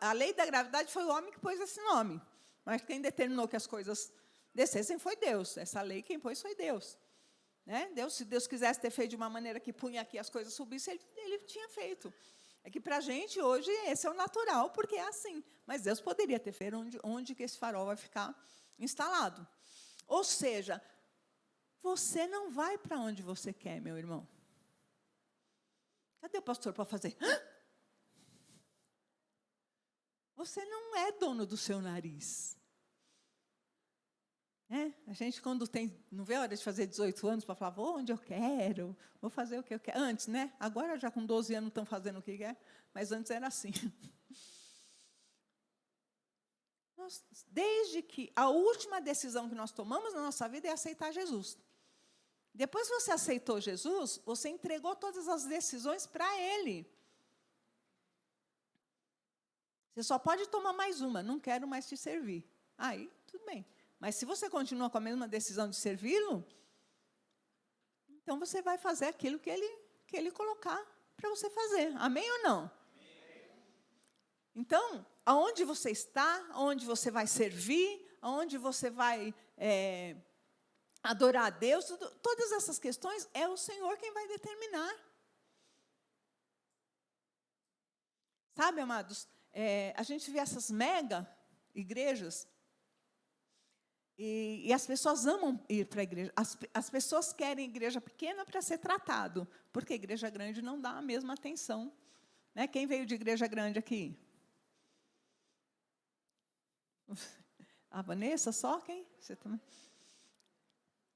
a lei da gravidade foi o homem que pôs esse nome. Mas quem determinou que as coisas descessem foi Deus. Essa lei quem pôs foi Deus. Né? Se Deus quisesse ter feito de uma maneira que punha aqui as coisas subissem, ele tinha feito. É que, para a gente, hoje, esse é o natural, porque é assim. Mas Deus poderia ter feito onde que esse farol vai ficar instalado. Ou seja, você não vai para onde você quer, meu irmão. Cadê o pastor para fazer? Você não é dono do seu nariz. A gente, quando não vê a hora de fazer 18 anos, para falar, vou onde eu quero, vou fazer o que eu quero. Antes, né? Agora, já com 12 anos, estão fazendo o que quer, mas antes era assim. Desde que a última decisão que nós tomamos na nossa vida é aceitar Jesus. Depois que você aceitou Jesus, você entregou todas as decisões para Ele. Você só pode tomar mais uma, não quero mais te servir. Aí, tudo bem. Mas se você continua com a mesma decisão de servi-lo, então você vai fazer aquilo que ele colocar para você fazer. Amém ou não? Amém. Então, aonde você está, aonde você vai servir, aonde você vai adorar a Deus, todas essas questões é o Senhor quem vai determinar. Sabe, amados, a gente vê essas mega igrejas, e as pessoas amam ir para a igreja. As pessoas querem igreja pequena para ser tratado, porque a igreja grande não dá a mesma atenção. Né? Quem veio de igreja grande aqui? A Vanessa, só quem? Você também?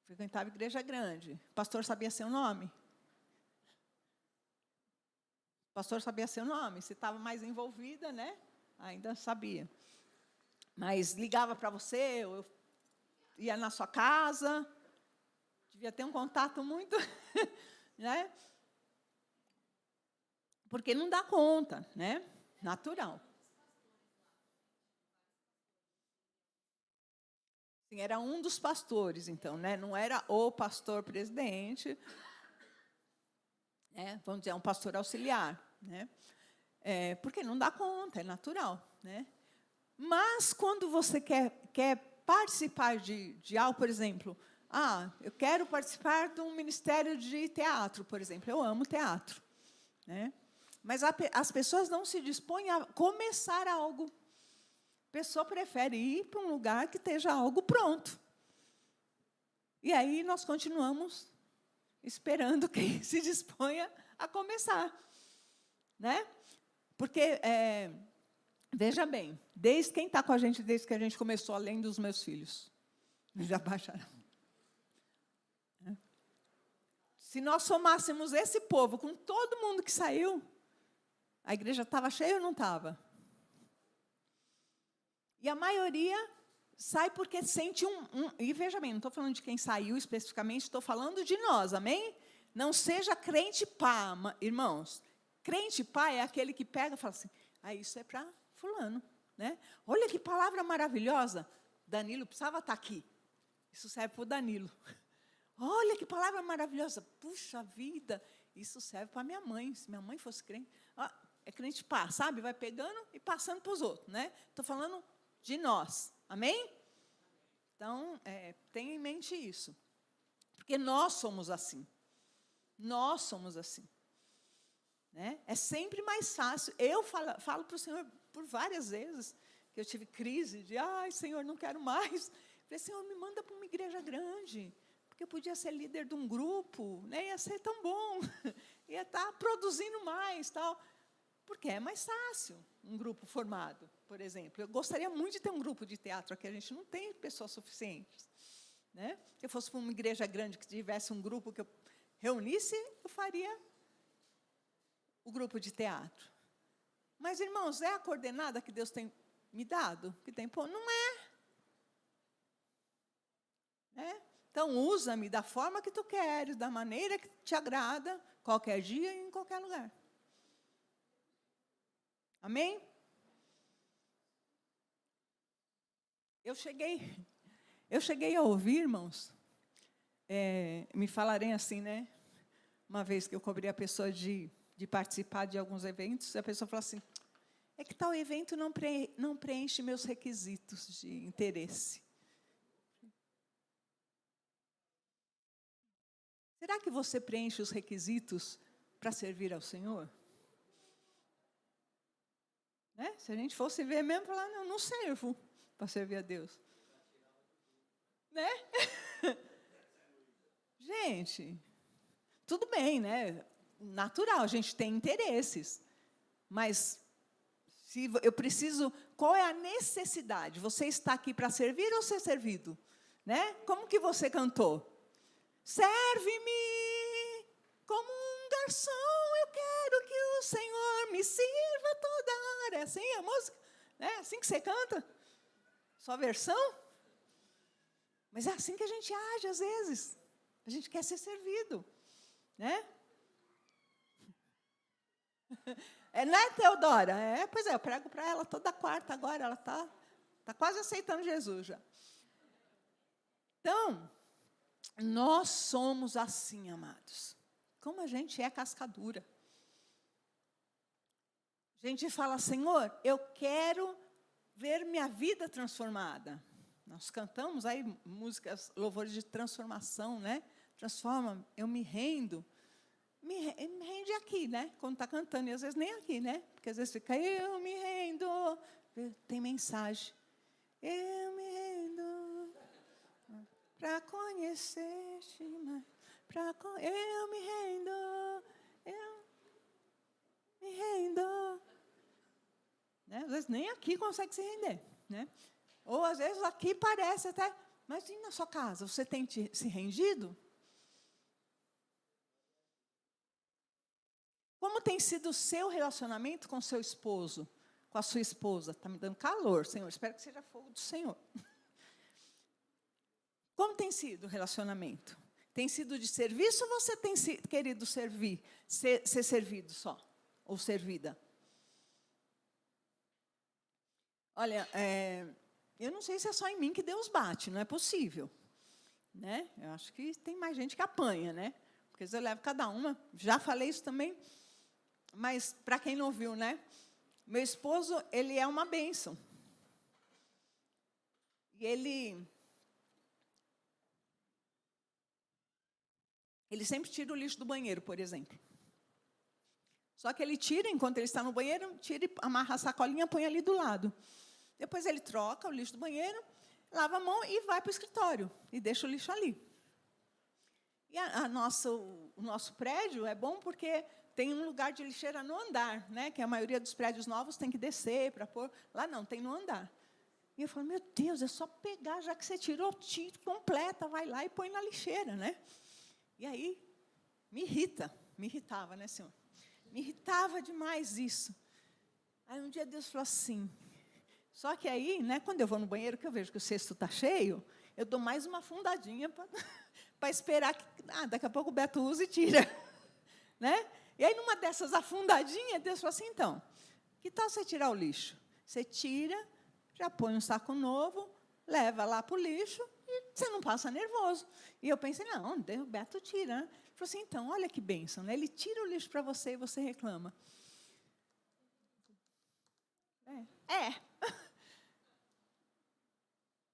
Frequentava igreja grande. O pastor sabia seu nome? O pastor sabia seu nome. Se estava mais envolvida, né? Ainda sabia. Mas ligava para você, eu ia na sua casa, devia ter um contato muito, né? Porque não dá conta, né? Natural. Sim, era um dos pastores, então, né? Não era o pastor presidente, né? Vamos dizer, um pastor auxiliar, né? Porque não dá conta, é natural, né? Mas quando você quer participar de algo, por exemplo, eu quero participar de um ministério de teatro, por exemplo. Eu amo teatro. Né? Mas as pessoas não se dispõem a começar algo. A pessoa prefere ir para um lugar que esteja algo pronto. E aí nós continuamos esperando quem se disponha a começar. Né? Porque... veja bem, quem está com a gente desde que a gente começou, além dos meus filhos? Já baixaram. Se nós somássemos esse povo com todo mundo que saiu, a igreja estava cheia ou não estava? E a maioria sai porque sente E veja bem, não estou falando de quem saiu especificamente, estou falando de nós, amém? Não seja crente pá, irmãos. Crente pá é aquele que pega e fala assim, isso é para fulano, né? Olha que palavra maravilhosa. Danilo precisava estar aqui. Isso serve para o Danilo. Olha que palavra maravilhosa. Puxa vida, isso serve para minha mãe. Se minha mãe fosse crente, é crente pá, sabe? Vai pegando e passando para os outros, né? Estou falando de nós, amém? Então, tenha em mente isso. Porque nós somos assim. Nós somos assim. Né? É sempre mais fácil. Eu falo para o Senhor por várias vezes que eu tive crise de, ai, Senhor, não quero mais. Falei, Senhor, me manda para uma igreja grande, porque eu podia ser líder de um grupo, né? Ia ser tão bom, ia estar produzindo mais, tal. Porque é mais fácil um grupo formado, por exemplo. Eu gostaria muito de ter um grupo de teatro aqui, a gente não tem pessoas suficientes. Né? Se eu fosse para uma igreja grande que tivesse um grupo que eu reunisse, eu faria o grupo de teatro. Mas, irmãos, é a coordenada que Deus tem me dado? Que tem, pô, não é. Né? Então, usa-me da forma que tu queres, da maneira que te agrada, qualquer dia e em qualquer lugar. Amém? Eu cheguei a ouvir, irmãos, me falarem assim, né? Uma vez que eu cobri a pessoa de participar de alguns eventos, a pessoa falou assim, é que tal evento não preenche meus requisitos de interesse. Será que você preenche os requisitos para servir ao Senhor? Né? Se a gente fosse ver mesmo, falar, não servo para servir a Deus. Né? Gente, tudo bem, né? Natural, a gente tem interesses. Mas se eu preciso, qual é a necessidade? Você está aqui para servir ou ser servido? Né? Como que você cantou? Serve-me como um garçom, eu quero que o Senhor me sirva toda hora. É assim a música? É assim que você canta? Sua versão? Mas é assim que a gente age às vezes. A gente quer ser servido. Né? Não é, Teodora? Pois é, eu prego para ela toda quarta agora, ela está quase aceitando Jesus já. Então, nós somos assim, amados. Como a gente é cascadura. A gente fala, Senhor, eu quero ver minha vida transformada. Nós cantamos aí músicas, louvores de transformação, né? Transforma, eu me rendo. Me rende aqui, né? Quando está cantando, e às vezes nem aqui, né? Porque às vezes fica, eu me rendo. Tem mensagem. Eu me rendo para conhecer-te mais. Eu me rendo. Eu me rendo. Né? Às vezes nem aqui consegue se render. Né? Ou às vezes aqui parece até. Mas e na sua casa? Você tem se rendido? Como tem sido o seu relacionamento com o seu esposo, com a sua esposa? Está me dando calor, Senhor. Espero que seja fogo do Senhor. Como tem sido o relacionamento? Tem sido de serviço ou você tem querido servir, ser servido só? Ou servida? Olha, eu não sei se é só em mim que Deus bate, não é possível. Né? Eu acho que tem mais gente que apanha, né? Porque eu levo cada uma. Já falei isso também, mas para quem não viu, né? Meu esposo, ele é uma bênção. E ele sempre tira o lixo do banheiro, por exemplo. Só que ele tira, enquanto ele está no banheiro, tira e amarra a sacolinha, põe ali do lado. Depois ele troca o lixo do banheiro, lava a mão e vai para o escritório. E deixa o lixo ali. E o nosso prédio é bom porque tem um lugar de lixeira no andar, né? Que a maioria dos prédios novos tem que descer para pôr. Lá não, tem no andar. E eu falo, meu Deus, é só pegar, já que você tirou, tira, completa, vai lá e põe na lixeira, né? E aí, me irritava, né, Senhor? Me irritava demais isso. Aí um dia Deus falou assim, só que aí, né, quando eu vou no banheiro, que eu vejo que o cesto está cheio, eu dou mais uma afundadinha para esperar que daqui a pouco o Beto usa e tira. Né? E aí, numa dessas afundadinhas, Deus falou assim, então, que tal você tirar o lixo? Você tira, já põe um saco novo, leva lá para o lixo e você não passa nervoso. E eu pensei, não, o Beto tira. Né? Ele falou assim, então, olha que bênção, né? Ele tira o lixo para você e você reclama.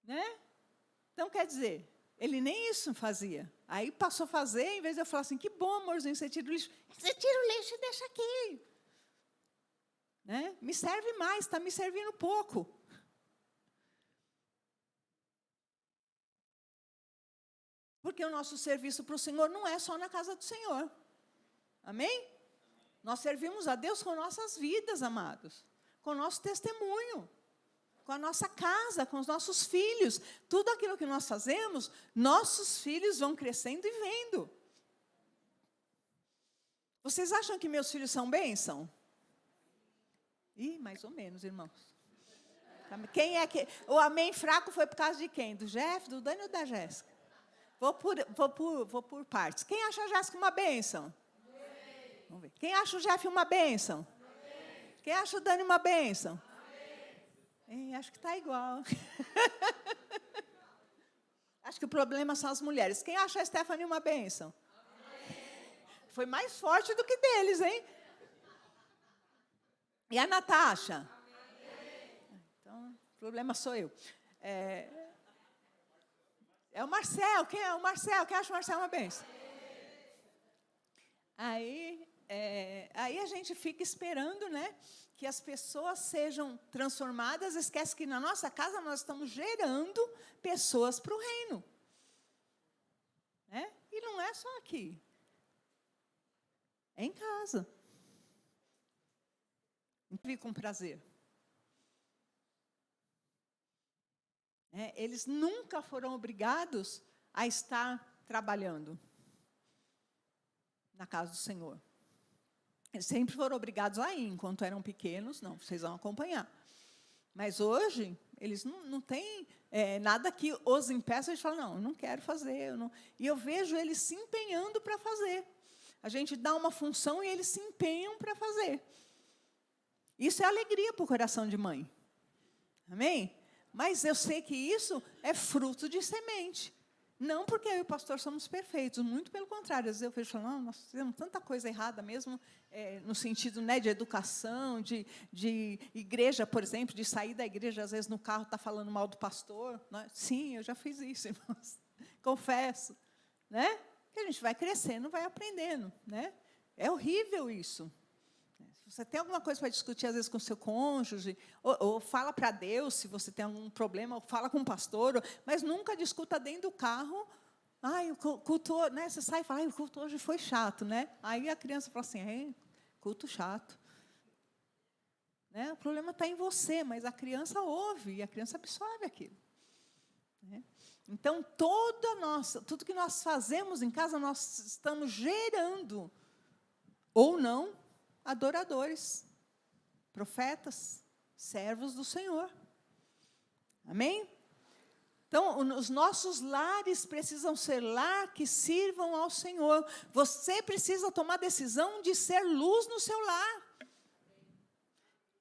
Né? Então, quer dizer, ele nem isso fazia. Aí passou a fazer, em vez de eu falar assim, que bom, amorzinho, você tira o lixo. Você tira o lixo e deixa aqui. Né? Me serve mais, está me servindo pouco. Porque o nosso serviço para o Senhor não é só na casa do Senhor. Amém? Nós servimos a Deus com nossas vidas, amados. Com o nosso testemunho. Com a nossa casa, com os nossos filhos. Tudo aquilo que nós fazemos, nossos filhos vão crescendo e vendo. Vocês acham que meus filhos são bênção? Ih, mais ou menos, irmãos. Quem é que... O amém fraco foi por causa de quem? Do Jeff, do Dani ou da Jéssica? Vou por partes. Quem acha a Jéssica uma bênção? Vamos ver. Quem acha o Jeff uma bênção? Quem acha o Dani uma bênção? Acho que está igual. Acho que o problema são as mulheres. Quem acha a Stephanie uma bênção? Foi mais forte do que deles, hein? E a Natasha? Então, o problema sou eu. É o Marcel. Quem é o Marcel? Quem acha o Marcel uma bênção? Aí a gente fica esperando, né, que as pessoas sejam transformadas. Esquece que na nossa casa nós estamos gerando pessoas para o reino. Né? E não é só aqui. É em casa. Vive com prazer. Eles nunca foram obrigados a estar trabalhando na casa do Senhor. Eles sempre foram obrigados a ir, enquanto eram pequenos, não, vocês vão acompanhar. Mas hoje, eles não têm nada que os impeça de falar, não, eu não quero fazer. E eu vejo eles se empenhando para fazer. A gente dá uma função e eles se empenham para fazer. Isso é alegria para o coração de mãe. Amém? Mas eu sei que isso é fruto de semente. Não porque eu e o pastor somos perfeitos, muito pelo contrário. Às vezes eu vejo falando, não, nós fizemos tanta coisa errada mesmo, no sentido, né, de educação, de igreja, por exemplo, de sair da igreja, às vezes no carro está falando mal do pastor. Né? Sim, eu já fiz isso, irmãos. Confesso. Né? Que a gente vai crescendo, vai aprendendo. Né? É horrível isso. Se você tem alguma coisa para discutir, às vezes, com o seu cônjuge, ou fala para Deus, se você tem algum problema, ou fala com o pastor, mas nunca discuta dentro do carro. Ai, o culto, né? Você sai e fala, o culto hoje foi chato, né? Aí a criança fala assim, culto chato. Né? O problema está em você, mas a criança ouve, e a criança absorve aquilo. Né? Então, tudo que nós fazemos em casa, nós estamos gerando, ou não, adoradores, profetas, servos do Senhor. Amém? Então, os nossos lares precisam ser lar que sirvam ao Senhor. Você precisa tomar a decisão de ser luz no seu lar.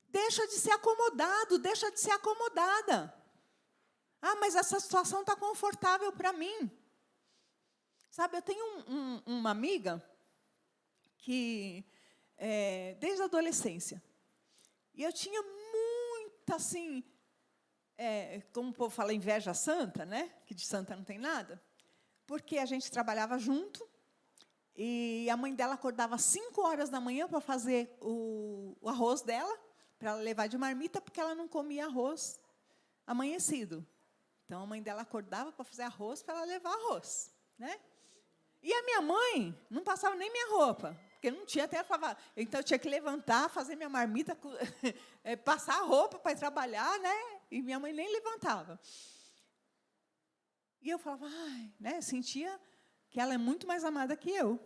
Deixa de ser acomodado, deixa de ser acomodada. Ah, mas essa situação está confortável para mim. Sabe, eu tenho uma amiga que... desde a adolescência. E eu tinha muita, assim, como o povo fala, inveja santa, né? Que de santa não tem nada. Porque a gente trabalhava junto, e a mãe dela acordava às 5 horas da manhã para fazer o arroz dela, para ela levar de marmita, porque ela não comia arroz amanhecido. Então, a mãe dela acordava para fazer arroz, para ela levar arroz. Né? E a minha mãe não passava nem minha roupa, porque não tinha até, falava, então eu tinha que levantar, fazer minha marmita, passar a roupa para ir trabalhar, né? E minha mãe nem levantava. E eu falava, né? Sentia que ela é muito mais amada que eu.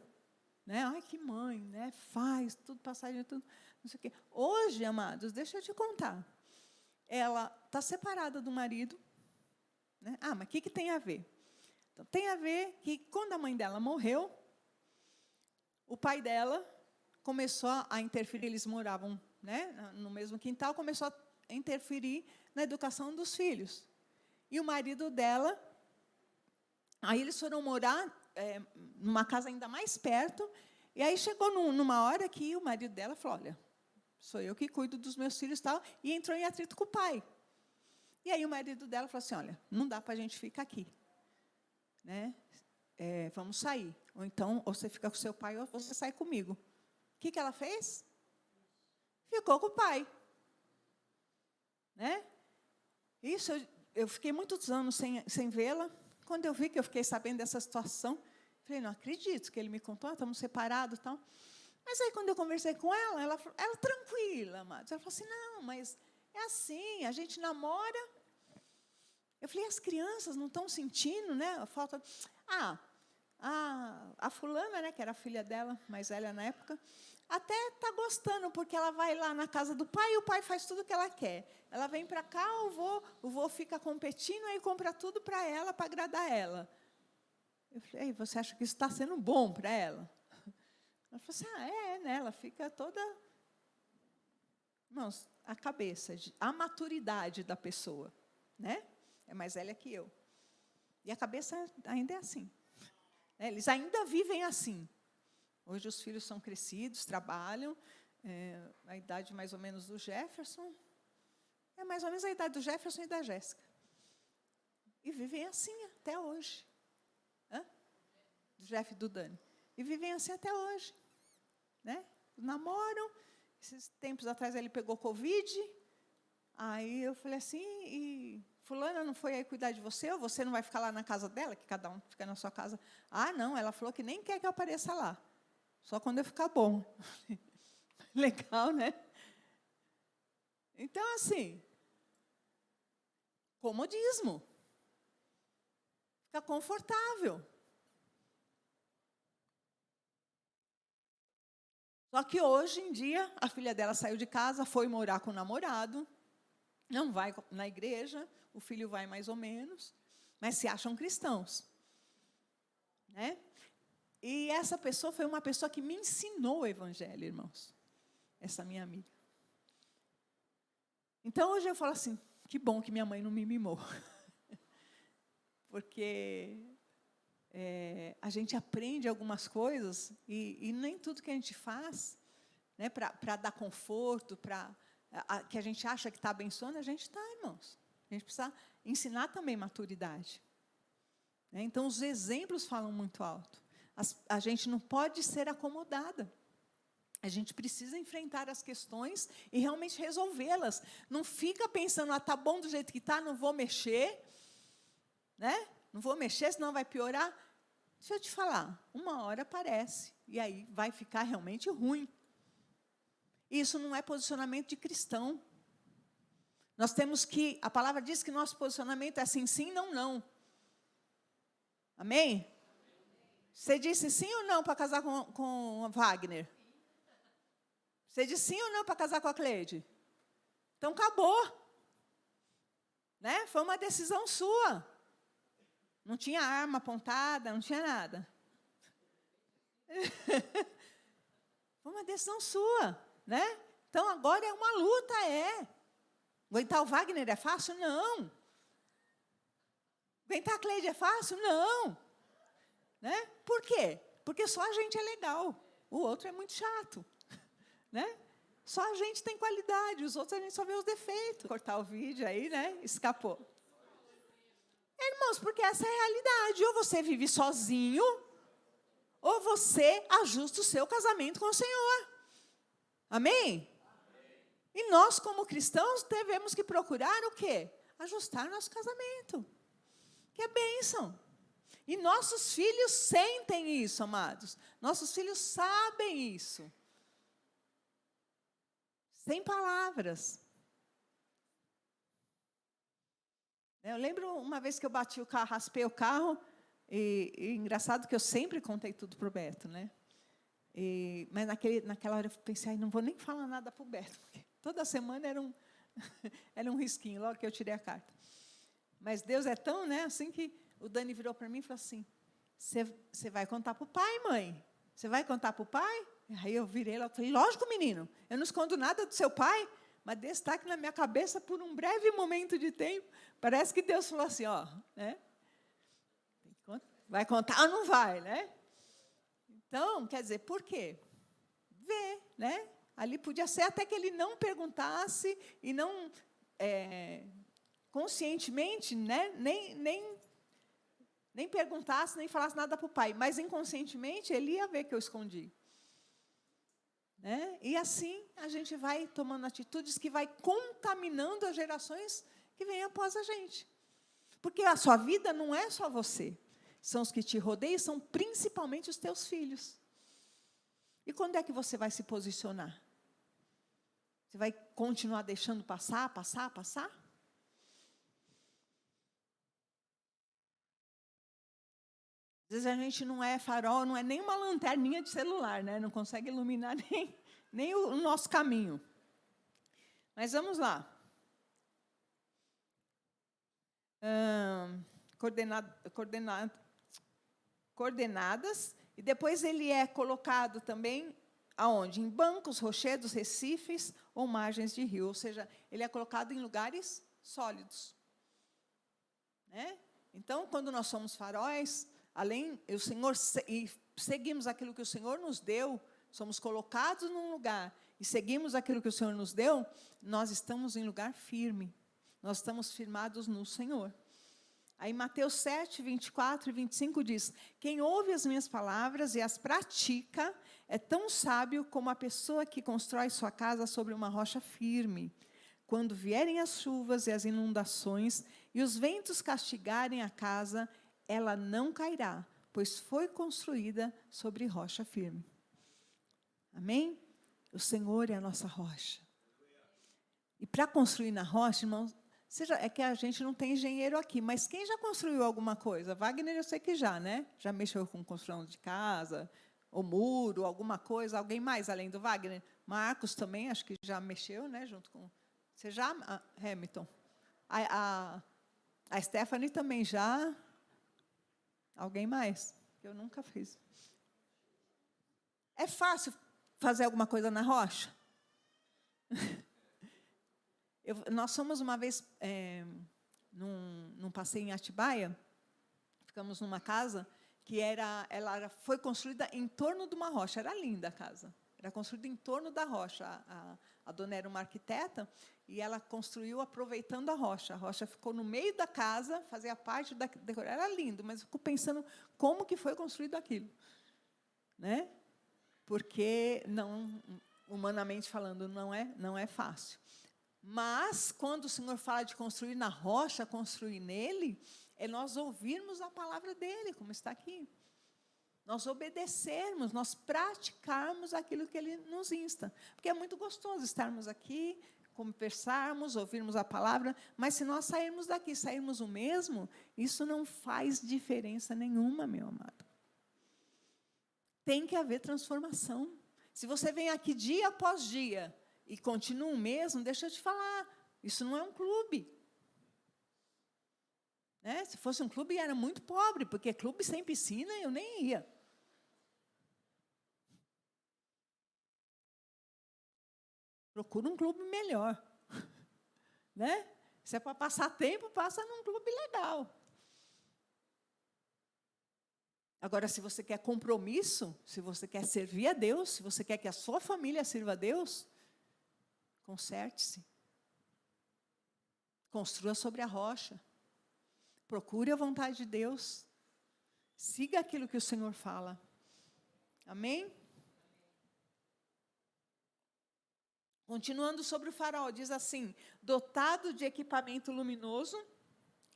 Né? Ai, que mãe, né? Faz tudo, passagem, tudo, não sei o quê. Hoje, amados, deixa eu te contar. Ela está separada do marido. Né? Mas o que tem a ver? Então, tem a ver que, quando a mãe dela morreu, o pai dela começou a interferir, eles moravam, né, no mesmo quintal, começou a interferir na educação dos filhos. E o marido dela, aí eles foram morar numa casa ainda mais perto, e aí chegou numa hora que o marido dela falou, olha, sou eu que cuido dos meus filhos e tal, e entrou em atrito com o pai. E aí o marido dela falou assim, olha, não dá para a gente ficar aqui. Né? vamos sair. Ou então, ou você fica com seu pai, ou você sai comigo. O que ela fez? Ficou com o pai. Né? Isso, eu fiquei muitos anos sem vê-la. Quando eu vi que eu fiquei sabendo dessa situação, falei, não acredito que ele me contou, estamos separados e tal. Mas aí, quando eu conversei com ela tranquila, amados. Ela falou assim, não, mas é assim, a gente namora. Eu falei, as crianças não estão sentindo, né? A falta... a fulana, né, que era a filha dela, mais velha na época, até está gostando, porque ela vai lá na casa do pai e o pai faz tudo o que ela quer. Ela vem para cá, o vô fica competindo, aí compra tudo para ela, para agradar ela. Eu falei, você acha que isso está sendo bom para ela? Ela falou assim, né? Ela fica toda... Irmãos, a cabeça, a maturidade da pessoa, né? É mais velha que eu. E a cabeça ainda é assim. Eles ainda vivem assim. Hoje os filhos são crescidos, trabalham. A idade mais ou menos do Jefferson. É mais ou menos a idade do Jefferson e da Jéssica. E vivem assim até hoje. Do Jeff e do Dani. E vivem assim até hoje. Né? Namoram. Esses tempos atrás ele pegou Covid. Aí eu falei assim, e fulana não foi aí cuidar de você? Ou você não vai ficar lá na casa dela, que cada um fica na sua casa? Não, ela falou que nem quer que eu apareça lá. Só quando eu ficar bom. Legal, né? Então, assim, comodismo. Fica confortável. Só que hoje em dia, a filha dela saiu de casa, foi morar com o namorado, não vai na igreja, o filho vai mais ou menos, mas se acham cristãos. Né? E essa pessoa foi uma pessoa que me ensinou o evangelho, irmãos. Essa minha amiga. Então, hoje eu falo assim, que bom que minha mãe não me mimou. Porque a gente aprende algumas coisas e nem tudo que a gente faz, né, para dar conforto, que a gente acha que está abençoando, a gente está, irmãos. A gente precisa ensinar também maturidade. Né? Então, os exemplos falam muito alto. A gente não pode ser acomodada. A gente precisa enfrentar as questões e realmente resolvê-las. Não fica pensando, está bom do jeito que está, não vou mexer. Né? Não vou mexer, senão vai piorar. Deixa eu te falar, uma hora aparece, e aí vai ficar realmente ruim. Isso não é posicionamento de cristão. Nós temos que, a palavra diz que nosso posicionamento é sim, sim, não, não. Amém? Você disse sim ou não para casar com a Wagner? Você disse sim ou não para casar com a Cleide? Então, acabou. Né? Foi uma decisão sua. Não tinha arma apontada, não tinha nada. Foi uma decisão sua. Né? Então, agora é uma luta, Aguentar o Wagner é fácil? Não. Aguentar a Cleide é fácil? Não. Né? Por quê? Porque só a gente é legal. O outro é muito chato. Né? Só a gente tem qualidade, os outros a gente só vê os defeitos. Cortar o vídeo aí, né? Escapou. Irmãos, porque essa é a realidade. Ou você vive sozinho, ou você ajusta o seu casamento com o Senhor. Amém? E nós, como cristãos, devemos que procurar o quê? Ajustar nosso casamento. Que é bênção. E nossos filhos sentem isso, amados. Nossos filhos sabem isso. Sem palavras. Eu lembro uma vez que eu bati o carro, raspei o carro, e engraçado que eu sempre contei tudo para o Beto, né? Mas naquela hora eu pensei, não vou nem falar nada para o Beto, porque toda semana era um risquinho, logo que eu tirei a carta. Mas Deus é tão, né, assim que o Dani virou para mim e falou assim, você vai contar para o pai, mãe? Você vai contar para o pai? Aí eu virei lá e falei, lógico, menino, eu não escondo nada do seu pai, mas destaque na minha cabeça por um breve momento de tempo. Parece que Deus falou assim, né? Vai contar ou não vai, né? Então, quer dizer, por quê? Vê, né? Ali podia ser até que ele não perguntasse e não conscientemente, né? Nem nem perguntasse, nem falasse nada para o pai, mas inconscientemente ele ia ver que eu escondi. Né? E assim a gente vai tomando atitudes que vai contaminando as gerações que vêm após a gente. Porque a sua vida não é só você. São os que te rodeiam, são principalmente os teus filhos. E quando é que você vai se posicionar? Você vai continuar deixando passar? Às vezes a gente não é farol, não é nem uma lanterninha de celular, né? Não consegue iluminar nem o nosso caminho. Mas vamos lá. Coordenadas, e depois ele é colocado também aonde? Em bancos, rochedos, recifes ou margens de rio, ou seja, ele é colocado em lugares sólidos. Né? Então, quando nós somos faróis, além o Senhor e seguimos aquilo que o Senhor nos deu, somos colocados num lugar e seguimos aquilo que o Senhor nos deu, nós estamos em lugar firme. Nós estamos firmados no Senhor. Aí Mateus 7, 24 e 25 diz: quem ouve as minhas palavras e as pratica é tão sábio como a pessoa que constrói sua casa sobre uma rocha firme. Quando vierem as chuvas e as inundações e os ventos castigarem a casa, ela não cairá, pois foi construída sobre rocha firme. Amém? O Senhor é a nossa rocha. E para construir na rocha, irmãos, é que a gente não tem engenheiro aqui, mas quem já construiu alguma coisa? Wagner, eu sei que já, né? Já mexeu com construção de casa, ou muro, alguma coisa. Alguém mais, além do Wagner? Marcos também, acho que já mexeu, né? Junto com... Você já, Hamilton? A Stephanie também já. Alguém mais? Eu nunca fiz. É fácil fazer alguma coisa na rocha? Nós fomos uma vez num passeio em Atibaia, ficamos numa casa que ela foi construída em torno de uma rocha. Era linda a casa. Era construída em torno da rocha. A dona era uma arquiteta e ela construiu aproveitando a rocha. A rocha ficou no meio da casa, fazia parte da decoração. Era lindo, mas eu fico pensando como que foi construído aquilo. Né? Porque, humanamente falando, não é fácil. Mas, quando o Senhor fala de construir na rocha, construir nele, é nós ouvirmos a palavra dele, como está aqui. Nós obedecermos, nós praticarmos aquilo que ele nos insta. Porque é muito gostoso estarmos aqui, conversarmos, ouvirmos a palavra, mas se nós sairmos daqui, sairmos o mesmo, isso não faz diferença nenhuma, meu amado. Tem que haver transformação. Se você vem aqui dia após dia e continua o mesmo, deixa eu te falar, isso não é um clube. Né? Se fosse um clube, era muito pobre, porque clube sem piscina eu nem ia. Procura um clube melhor. Né? Se é para passar tempo, passa num clube legal. Agora, se você quer compromisso, se você quer servir a Deus, se você quer que a sua família sirva a Deus, conserte-se. Construa sobre a rocha. Procure a vontade de Deus. Siga aquilo que o Senhor fala. Amém? Continuando sobre o farol, diz assim: dotado de equipamento luminoso,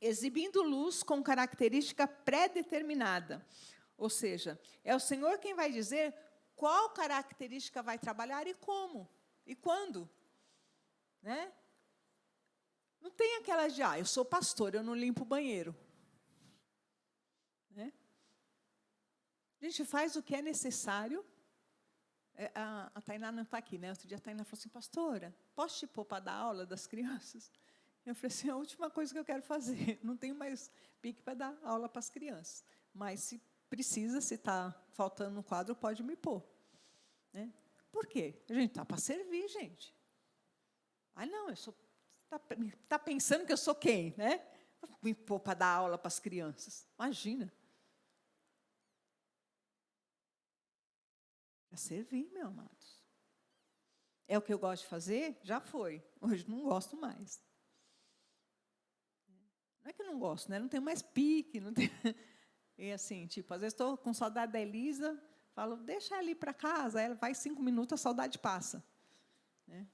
exibindo luz com característica pré-determinada. Ou seja, é o Senhor quem vai dizer qual característica vai trabalhar e como, e quando. Né? Não tem aquela de, eu sou pastor, eu não limpo o banheiro. Né? A gente faz o que é necessário. A Tainá não está aqui, né? Outro dia a Tainá falou assim: pastora, posso te pôr para dar aula das crianças? Eu falei assim: a última coisa que eu quero fazer, não tenho mais pique para dar aula para as crianças. Mas se precisa, se está faltando um quadro, pode me pôr. Né? Por quê? A gente está para servir, gente. Não, eu sou... Está pensando que eu sou quem? Né? Me pôr para dar aula para as crianças. Imagina. É servir, meus amados. É o que eu gosto de fazer? Já foi. Hoje não gosto mais. Não é que eu não gosto, né? Não tenho mais pique. Não tenho... E assim, tipo, às vezes estou com saudade da Elisa, falo, deixa ela ir para casa, ela vai 5 minutos, a saudade passa. Né?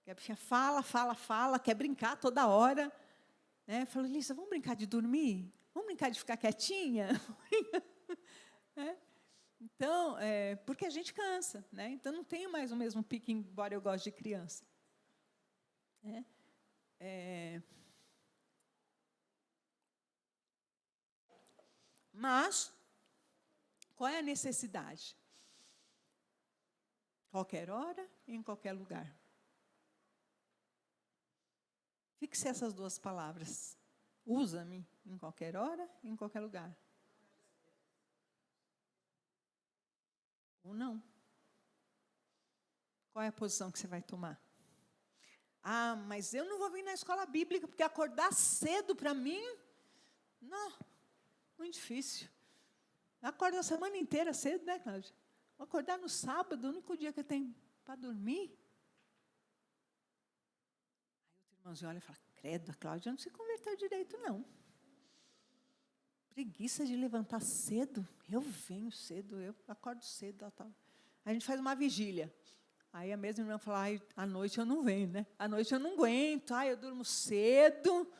E a bichinha fala, quer brincar toda hora. Né? Eu falo, Elisa, vamos brincar de dormir? Vamos brincar de ficar quietinha? É. Então, porque a gente cansa, né? Então não tenho mais o mesmo pique, embora eu goste de criança. Mas, qual é a necessidade? Qualquer hora, em qualquer lugar. Fixe essas duas palavras. Usa-me em qualquer hora, em qualquer lugar. Ou não. Qual é a posição que você vai tomar? Ah, mas eu não vou vir na escola bíblica, porque acordar cedo para mim, não, muito difícil. Eu acordo a semana inteira cedo, né, Cláudia? Vou acordar no sábado, o único dia que eu tenho para dormir. Aí outro irmãozinho olha e fala, credo, a Cláudia não se converteu direito, não. Preguiça de levantar cedo. Eu venho cedo, eu acordo cedo. Tal. A gente faz uma vigília. Aí a mesma irmã fala, à noite eu não venho, né? À noite eu não aguento, eu durmo cedo.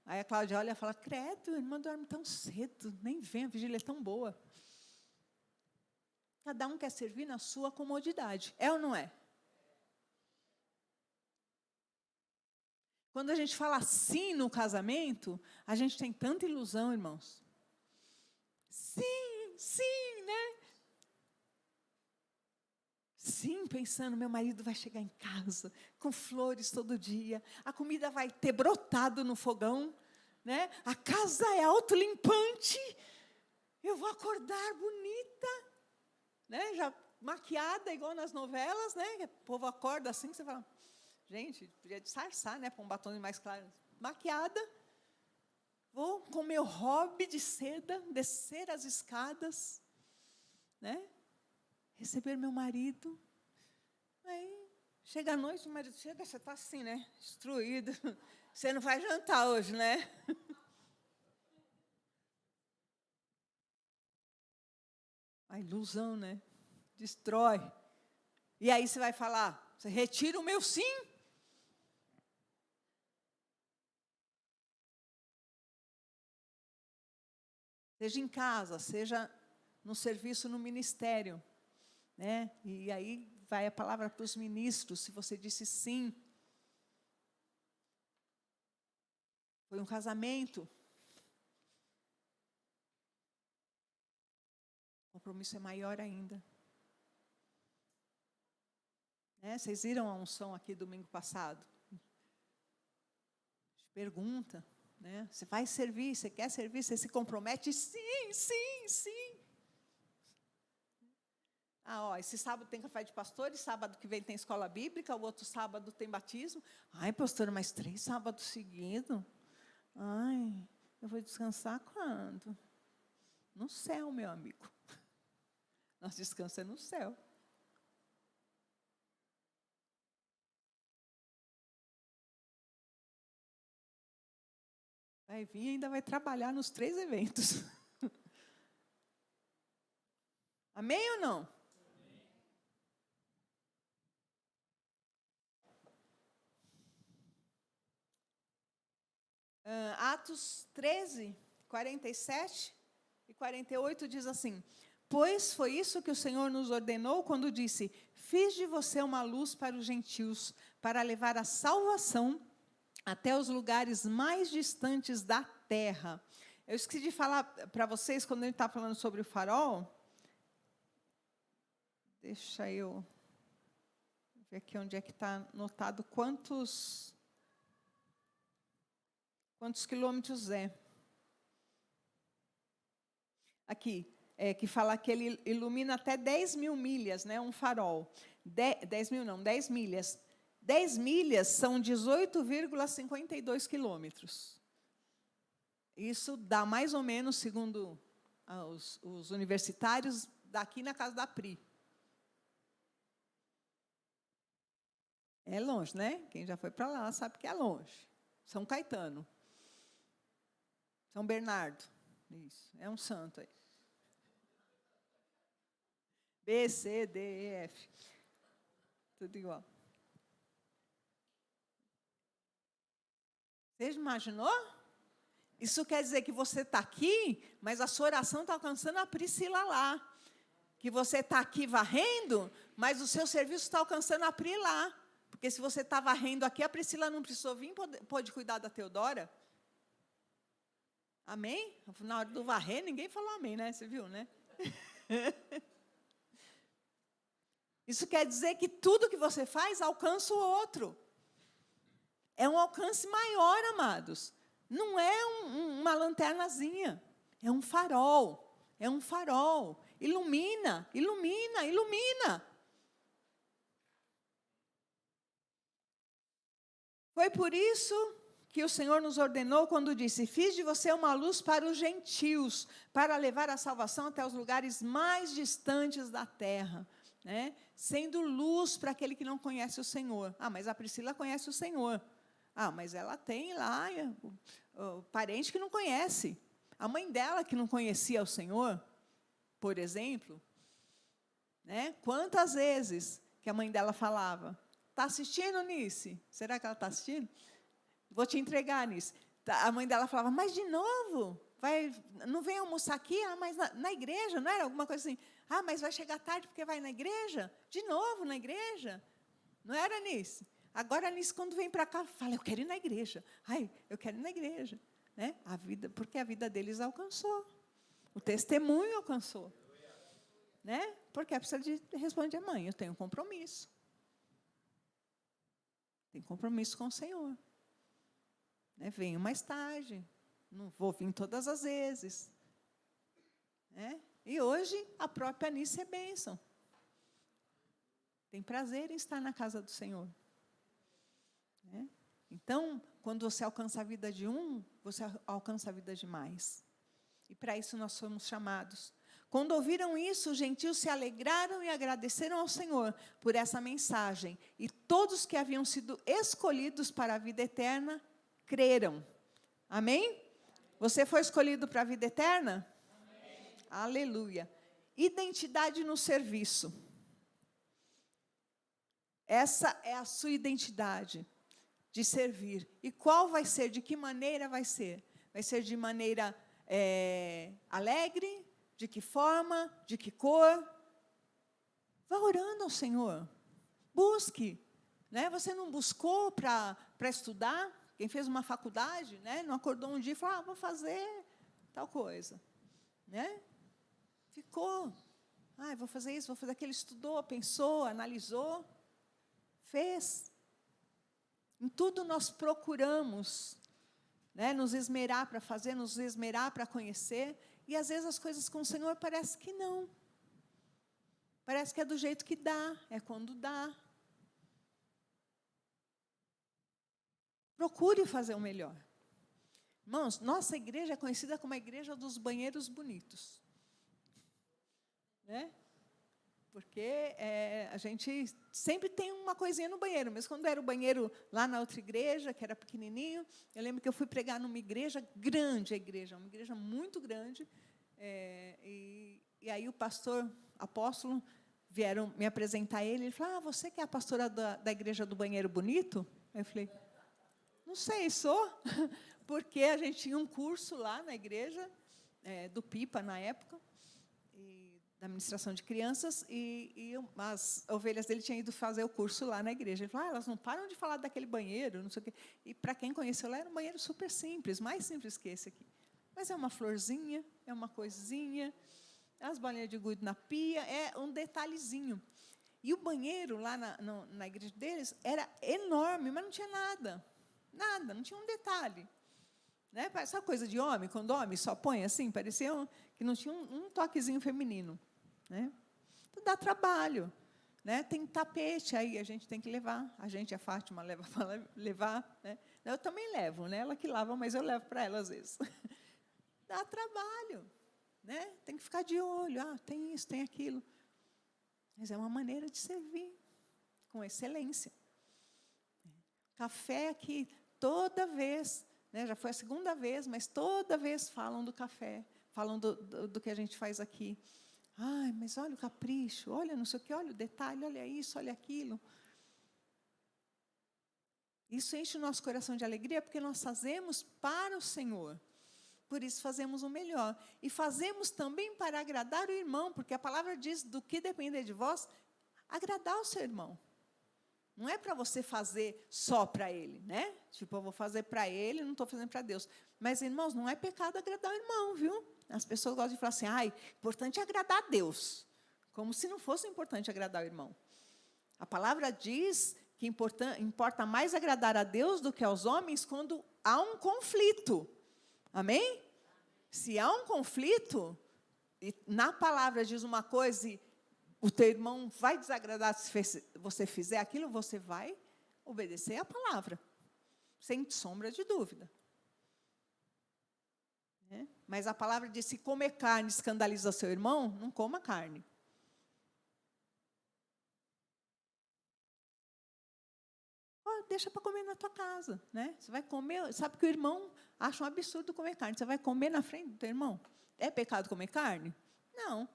Aí a Cláudia olha e fala, credo, a irmã dorme tão cedo, nem vem, a vigília é tão boa. Cada um quer servir na sua comodidade. É ou não é? Quando a gente fala sim no casamento, a gente tem tanta ilusão, irmãos. Sim, né? Sim, pensando, meu marido vai chegar em casa com flores todo dia, a comida vai ter brotado no fogão, né? A casa é autolimpante, eu vou acordar bonita, né? Já maquiada, igual nas novelas, né? O povo acorda assim, que você fala, gente, podia disfarçar, né? Pôr um batom mais claro. Maquiada, vou com meu hobby de seda, descer as escadas, né? Receber meu marido. Aí, chega a noite, o marido chega, você está assim, né? Destruído. Você não vai jantar hoje, né? A ilusão, né? Destrói. E aí você vai falar, você retira o meu sim? Seja em casa, seja no serviço, no ministério. Né? E aí vai a palavra para os ministros, se você disse sim. Foi um casamento. O compromisso é maior ainda. Né? Vocês viram a unção aqui domingo passado? Pergunta, né? Você vai servir, você quer servir, você se compromete? Sim. Esse sábado tem café de pastores, sábado que vem tem escola bíblica, o outro sábado tem batismo. Ai, pastora, mas 3 sábados seguidos? Ai, eu vou descansar quando? No céu, meu amigo. Nosso descanso é no céu. Vai vir e ainda vai trabalhar nos 3 eventos. Amém ou não? Atos 13, 47 e 48 diz assim, pois foi isso que o Senhor nos ordenou quando disse, fiz de você uma luz para os gentios, para levar a salvação até os lugares mais distantes da terra. Eu esqueci de falar para vocês, quando ele está falando sobre o farol, deixa eu ver aqui onde é que está notado quantos quilômetros é. Aqui, que fala que ele ilumina até 10 mil milhas, né, um farol. 10 milhas. 10 milhas são 18,52 quilômetros. Isso dá mais ou menos, segundo os universitários, daqui na casa da Pri. É longe, né? Quem já foi para lá sabe que é longe. São Caetano. São Bernardo. Isso, é um santo aí. B, C, D, E, F. Tudo igual. Você imaginou? Isso quer dizer que você está aqui, mas a sua oração está alcançando a Priscila lá. Que você está aqui varrendo, mas o seu serviço está alcançando a Pri lá. Porque se você está varrendo aqui, a Priscila não precisou vir, pode cuidar da Teodora. Amém? Na hora do varrer, ninguém falou amém, né? Você viu, né? Isso quer dizer que tudo que você faz alcança o outro. É um alcance maior, amados. Não é uma lanternazinha. É um farol. É um farol. Ilumina, ilumina, ilumina. Foi por isso que o Senhor nos ordenou quando disse: fiz de você uma luz para os gentios, para levar a salvação até os lugares mais distantes da terra, né? Sendo luz para aquele que não conhece o Senhor. Ah, mas a Priscila conhece o Senhor. Ah, mas ela tem lá o parente que não conhece. A mãe dela que não conhecia o Senhor, por exemplo, né? Quantas vezes que a mãe dela falava: está assistindo, Nice? Será que ela está assistindo? Vou te entregar, Nice. A mãe dela falava: mas de novo? Não vem almoçar aqui? Ah, mas na igreja, não era alguma coisa assim? Ah, mas vai chegar tarde porque vai na igreja? De novo na igreja? Não era, Nice? Agora, Nice, quando vem para cá, fala: eu quero ir na igreja. Ai, eu quero ir na igreja. Né? Porque a vida deles alcançou. O testemunho alcançou. Né? Porque a pessoa responde: mãe, eu tenho um compromisso. Tenho compromisso com o Senhor. Né? Venho mais tarde. Não vou vir todas as vezes. Né? E hoje, a própria Anice é bênção. Tem prazer em estar na casa do Senhor. Né? Então, quando você alcança a vida de um, você alcança a vida de mais. E para isso nós fomos chamados. Quando ouviram isso, os gentios se alegraram e agradeceram ao Senhor por essa mensagem. E todos que haviam sido escolhidos para a vida eterna, creram. Amém? Você foi escolhido para a vida eterna? Amém. Aleluia. Identidade no serviço. Essa é a sua identidade de servir. E qual vai ser? De que maneira vai ser? Vai ser de maneira alegre? De que forma? De que cor? Vá orando ao Senhor. Busque. Né? Você não buscou para estudar? Quem fez uma faculdade, né? Não acordou um dia e falou: vou fazer tal coisa. Né? Ficou. Vou fazer isso, vou fazer aquilo. Estudou, pensou, analisou. Fez. Em tudo nós procuramos, né, nos esmerar para fazer, nos esmerar para conhecer, e às vezes as coisas com o Senhor parece que não. Parece que é do jeito que dá, é quando dá. Procure fazer o melhor. Irmãos, nossa igreja é conhecida como a igreja dos banheiros bonitos. Né? Porque a gente sempre tem uma coisinha no banheiro. Mesmo quando era o banheiro lá na outra igreja, que era pequenininho, eu lembro que eu fui pregar numa igreja grande, uma igreja muito grande, e aí o pastor, apóstolo, vieram me apresentar ele falou: você que é a pastora da igreja do banheiro bonito? Aí eu falei: não sei, sou, porque a gente tinha um curso lá na igreja, do Pipa, na época, da administração de crianças, e as ovelhas dele tinham ido fazer o curso lá na igreja. Ele falou: elas não param de falar daquele banheiro, não sei o quê. E, para quem conheceu lá, era um banheiro super simples, mais simples que esse aqui. Mas é uma florzinha, é uma coisinha, as bolinhas de gude na pia, é um detalhezinho. E o banheiro lá na igreja deles era enorme, mas não tinha nada. Nada, não tinha um detalhe. Né? Sabe coisa de homem, quando homem só põe assim, parecia que não tinha um toquezinho feminino. Né? Então, dá trabalho. Né? Tem tapete aí, a gente tem que levar. A Fátima leva para levar. Né? Eu também levo, né? Ela que lava, mas eu levo para ela às vezes. Dá trabalho. Né? Tem que ficar de olho. Tem isso, tem aquilo. Mas é uma maneira de servir, com excelência. Café aqui, toda vez... Já foi a segunda vez, mas toda vez falam do café. falam do que a gente faz aqui. Ai, mas olha o capricho, olha não sei o que, olha o detalhe, olha isso, olha aquilo. Isso enche o nosso coração de alegria, porque nós fazemos para o Senhor. Por isso fazemos o melhor. E fazemos também para agradar o irmão, porque a palavra diz, do que depender de vós, agradar o seu irmão. Não é para você fazer só para ele, né? Tipo, eu vou fazer para ele, não estou fazendo para Deus. Mas, irmãos, não é pecado agradar o irmão, viu? As pessoas gostam de falar assim, importante é agradar a Deus. Como se não fosse importante agradar o irmão. A palavra diz que importa mais agradar a Deus do que aos homens quando há um conflito. Amém? Se há um conflito, e na palavra diz uma coisa e o teu irmão vai desagradar se você fizer aquilo, você vai obedecer a palavra, sem sombra de dúvida. Mas a palavra diz, se comer carne escandaliza seu irmão, não coma carne. Deixa para comer na tua casa, né? Você vai comer, sabe que o irmão acha um absurdo comer carne. Você vai comer na frente do teu irmão? É pecado comer carne? Não.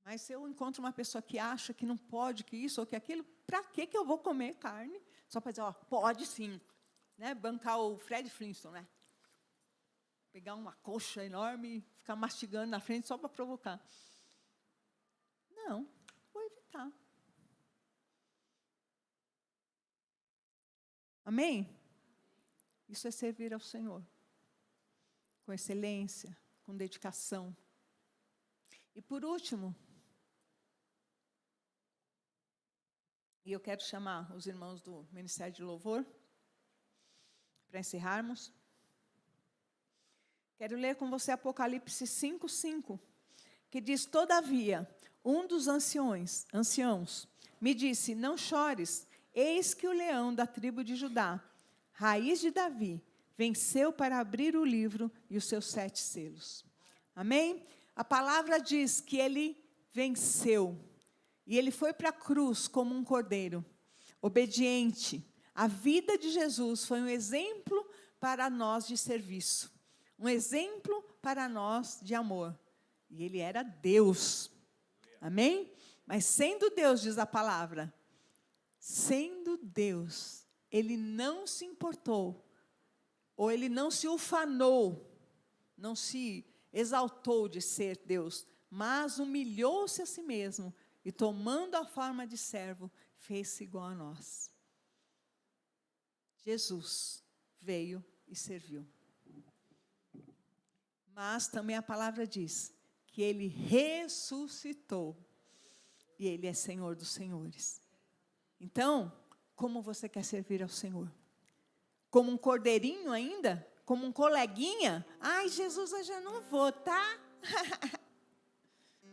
Mas se eu encontro uma pessoa que acha que não pode, que isso ou que aquilo, para que eu vou comer carne? Só para dizer, pode sim. Né? Bancar o Fred Flintstone, né? Pegar uma coxa enorme e ficar mastigando na frente só para provocar. Não, vou evitar. Amém? Isso é servir ao Senhor. Com excelência, com dedicação. E por último, e eu quero chamar os irmãos do Ministério de Louvor, para encerrarmos. Quero ler com você Apocalipse 5:5, que diz, todavia, um dos anciãos me disse, não chores, eis que o leão da tribo de Judá, raiz de Davi, venceu para abrir o livro e os seus 7 selos. Amém? A palavra diz que ele venceu. E ele foi para a cruz como um cordeiro, obediente. A vida de Jesus foi um exemplo para nós de serviço. Um exemplo para nós de amor. E ele era Deus. Amém? Mas sendo Deus, diz a palavra, sendo Deus, ele não se importou, ou ele não se ufanou, não se exaltou de ser Deus, mas humilhou-se a si mesmo, e tomando a forma de servo, fez-se igual a nós. Jesus veio e serviu. Mas também a palavra diz que ele ressuscitou, e ele é Senhor dos senhores. Então, como você quer servir ao Senhor? Como um cordeirinho ainda? Como um coleguinha? Ai, Jesus, eu já não vou, tá?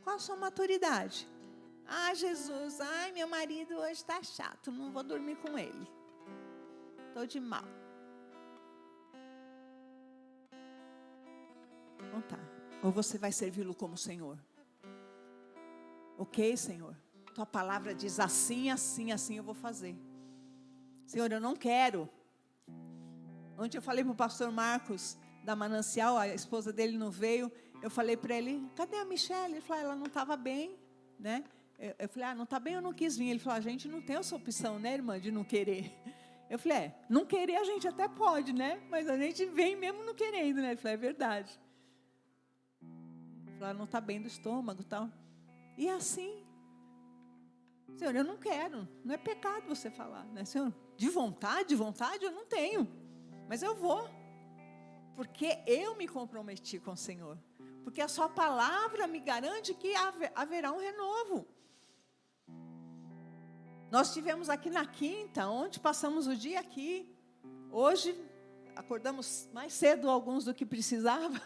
Qual a sua maturidade? Ah, Jesus, meu marido hoje está chato, não vou dormir com ele. Estou de mal. Então tá. Ou você vai servi-lo como Senhor? Ok, Senhor? Tua palavra diz assim, assim, assim eu vou fazer. Senhor, eu não quero. Ontem eu falei para o pastor Marcos, da Manancial, a esposa dele não veio. Eu falei para ele, cadê a Michelle? Ele falou, ela não estava bem, né? Eu falei, não está bem, eu não quis vir. Ele falou, a gente não tem essa opção, né, irmã, de não querer. Eu falei, não querer a gente até pode, né? Mas a gente vem mesmo não querendo, né? Ele falou, é verdade. Ele falou, não está bem do estômago e tal. E assim, Senhor, eu não quero. Não é pecado você falar, né, Senhor? De vontade eu não tenho. Mas eu vou. Porque eu me comprometi com o Senhor. Porque a sua palavra me garante que haverá um renovo. Nós estivemos aqui na quinta, ontem passamos o dia aqui. Hoje, acordamos mais cedo alguns do que precisava.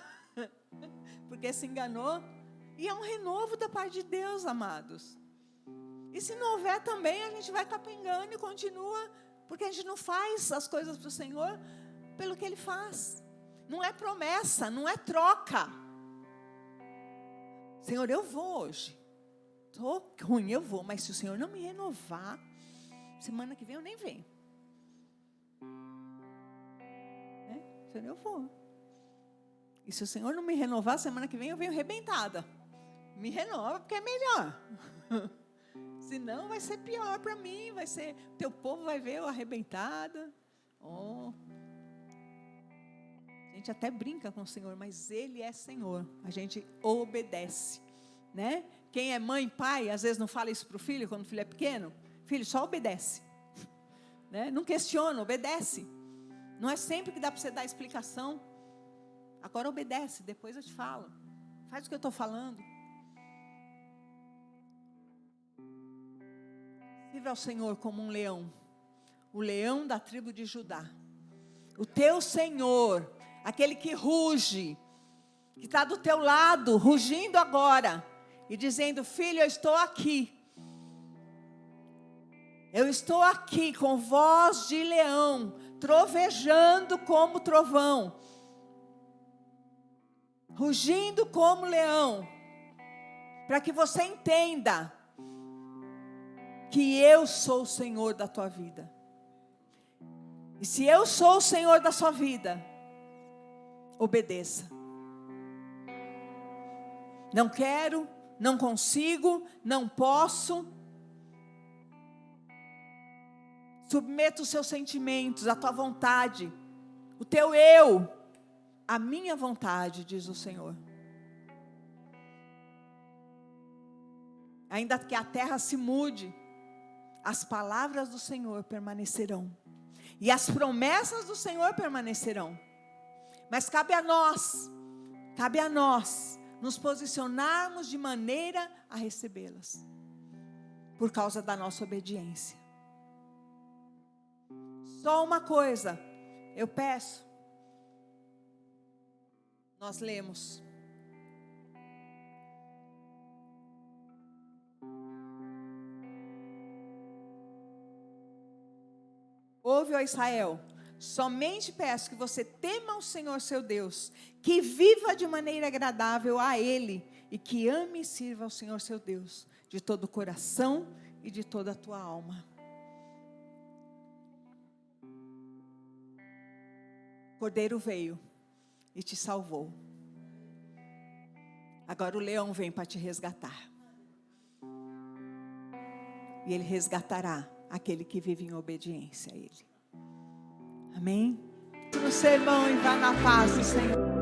Porque se enganou. E é um renovo da parte de Deus, amados. E se não houver também, a gente vai capengando e continua. Porque a gente não faz as coisas para o Senhor pelo que Ele faz. Não é promessa, não é troca. Senhor, eu vou hoje. Estou ruim, eu vou. Mas se o Senhor não me renovar, semana que vem eu nem venho. Senhor, eu vou. E se o Senhor não me renovar, semana que vem eu venho arrebentada. Me renova porque é melhor. Senão vai ser pior para mim, teu povo vai ver eu arrebentada. Oh. A gente até brinca com o Senhor, mas Ele é Senhor. A gente obedece, né? Quem é mãe, pai, às vezes não fala isso para o filho, quando o filho é pequeno. Filho, só obedece. Né? Não questiona, obedece. Não é sempre que dá para você dar explicação. Agora obedece, depois eu te falo. Faz o que eu estou falando. Sirva ao Senhor como um leão. O leão da tribo de Judá. O teu Senhor, aquele que ruge, que está do teu lado, rugindo agora, e dizendo: filho, eu estou aqui. Eu estou aqui com voz de leão, trovejando como trovão, rugindo como leão, para que você entenda que eu sou o Senhor da tua vida. E se eu sou o Senhor da sua vida, obedeça. Não quero, não consigo, não posso. Submeta os seus sentimentos, a tua vontade, o teu eu, a minha vontade, diz o Senhor. Ainda que a terra se mude, as palavras do Senhor permanecerão. E as promessas do Senhor permanecerão. Mas cabe a nós nos posicionarmos de maneira a recebê-las. Por causa da nossa obediência. Só uma coisa, eu peço. Nós lemos. Ouve, ó Israel, somente peço que você tema o Senhor seu Deus, que viva de maneira agradável a Ele, e que ame e sirva ao Senhor seu Deus, de todo o coração e de toda a tua alma. O Cordeiro veio e te salvou. Agora o leão vem para te resgatar. E ele resgatará aquele que vive em obediência a Ele. Amém? No sermão e vá na paz do Senhor.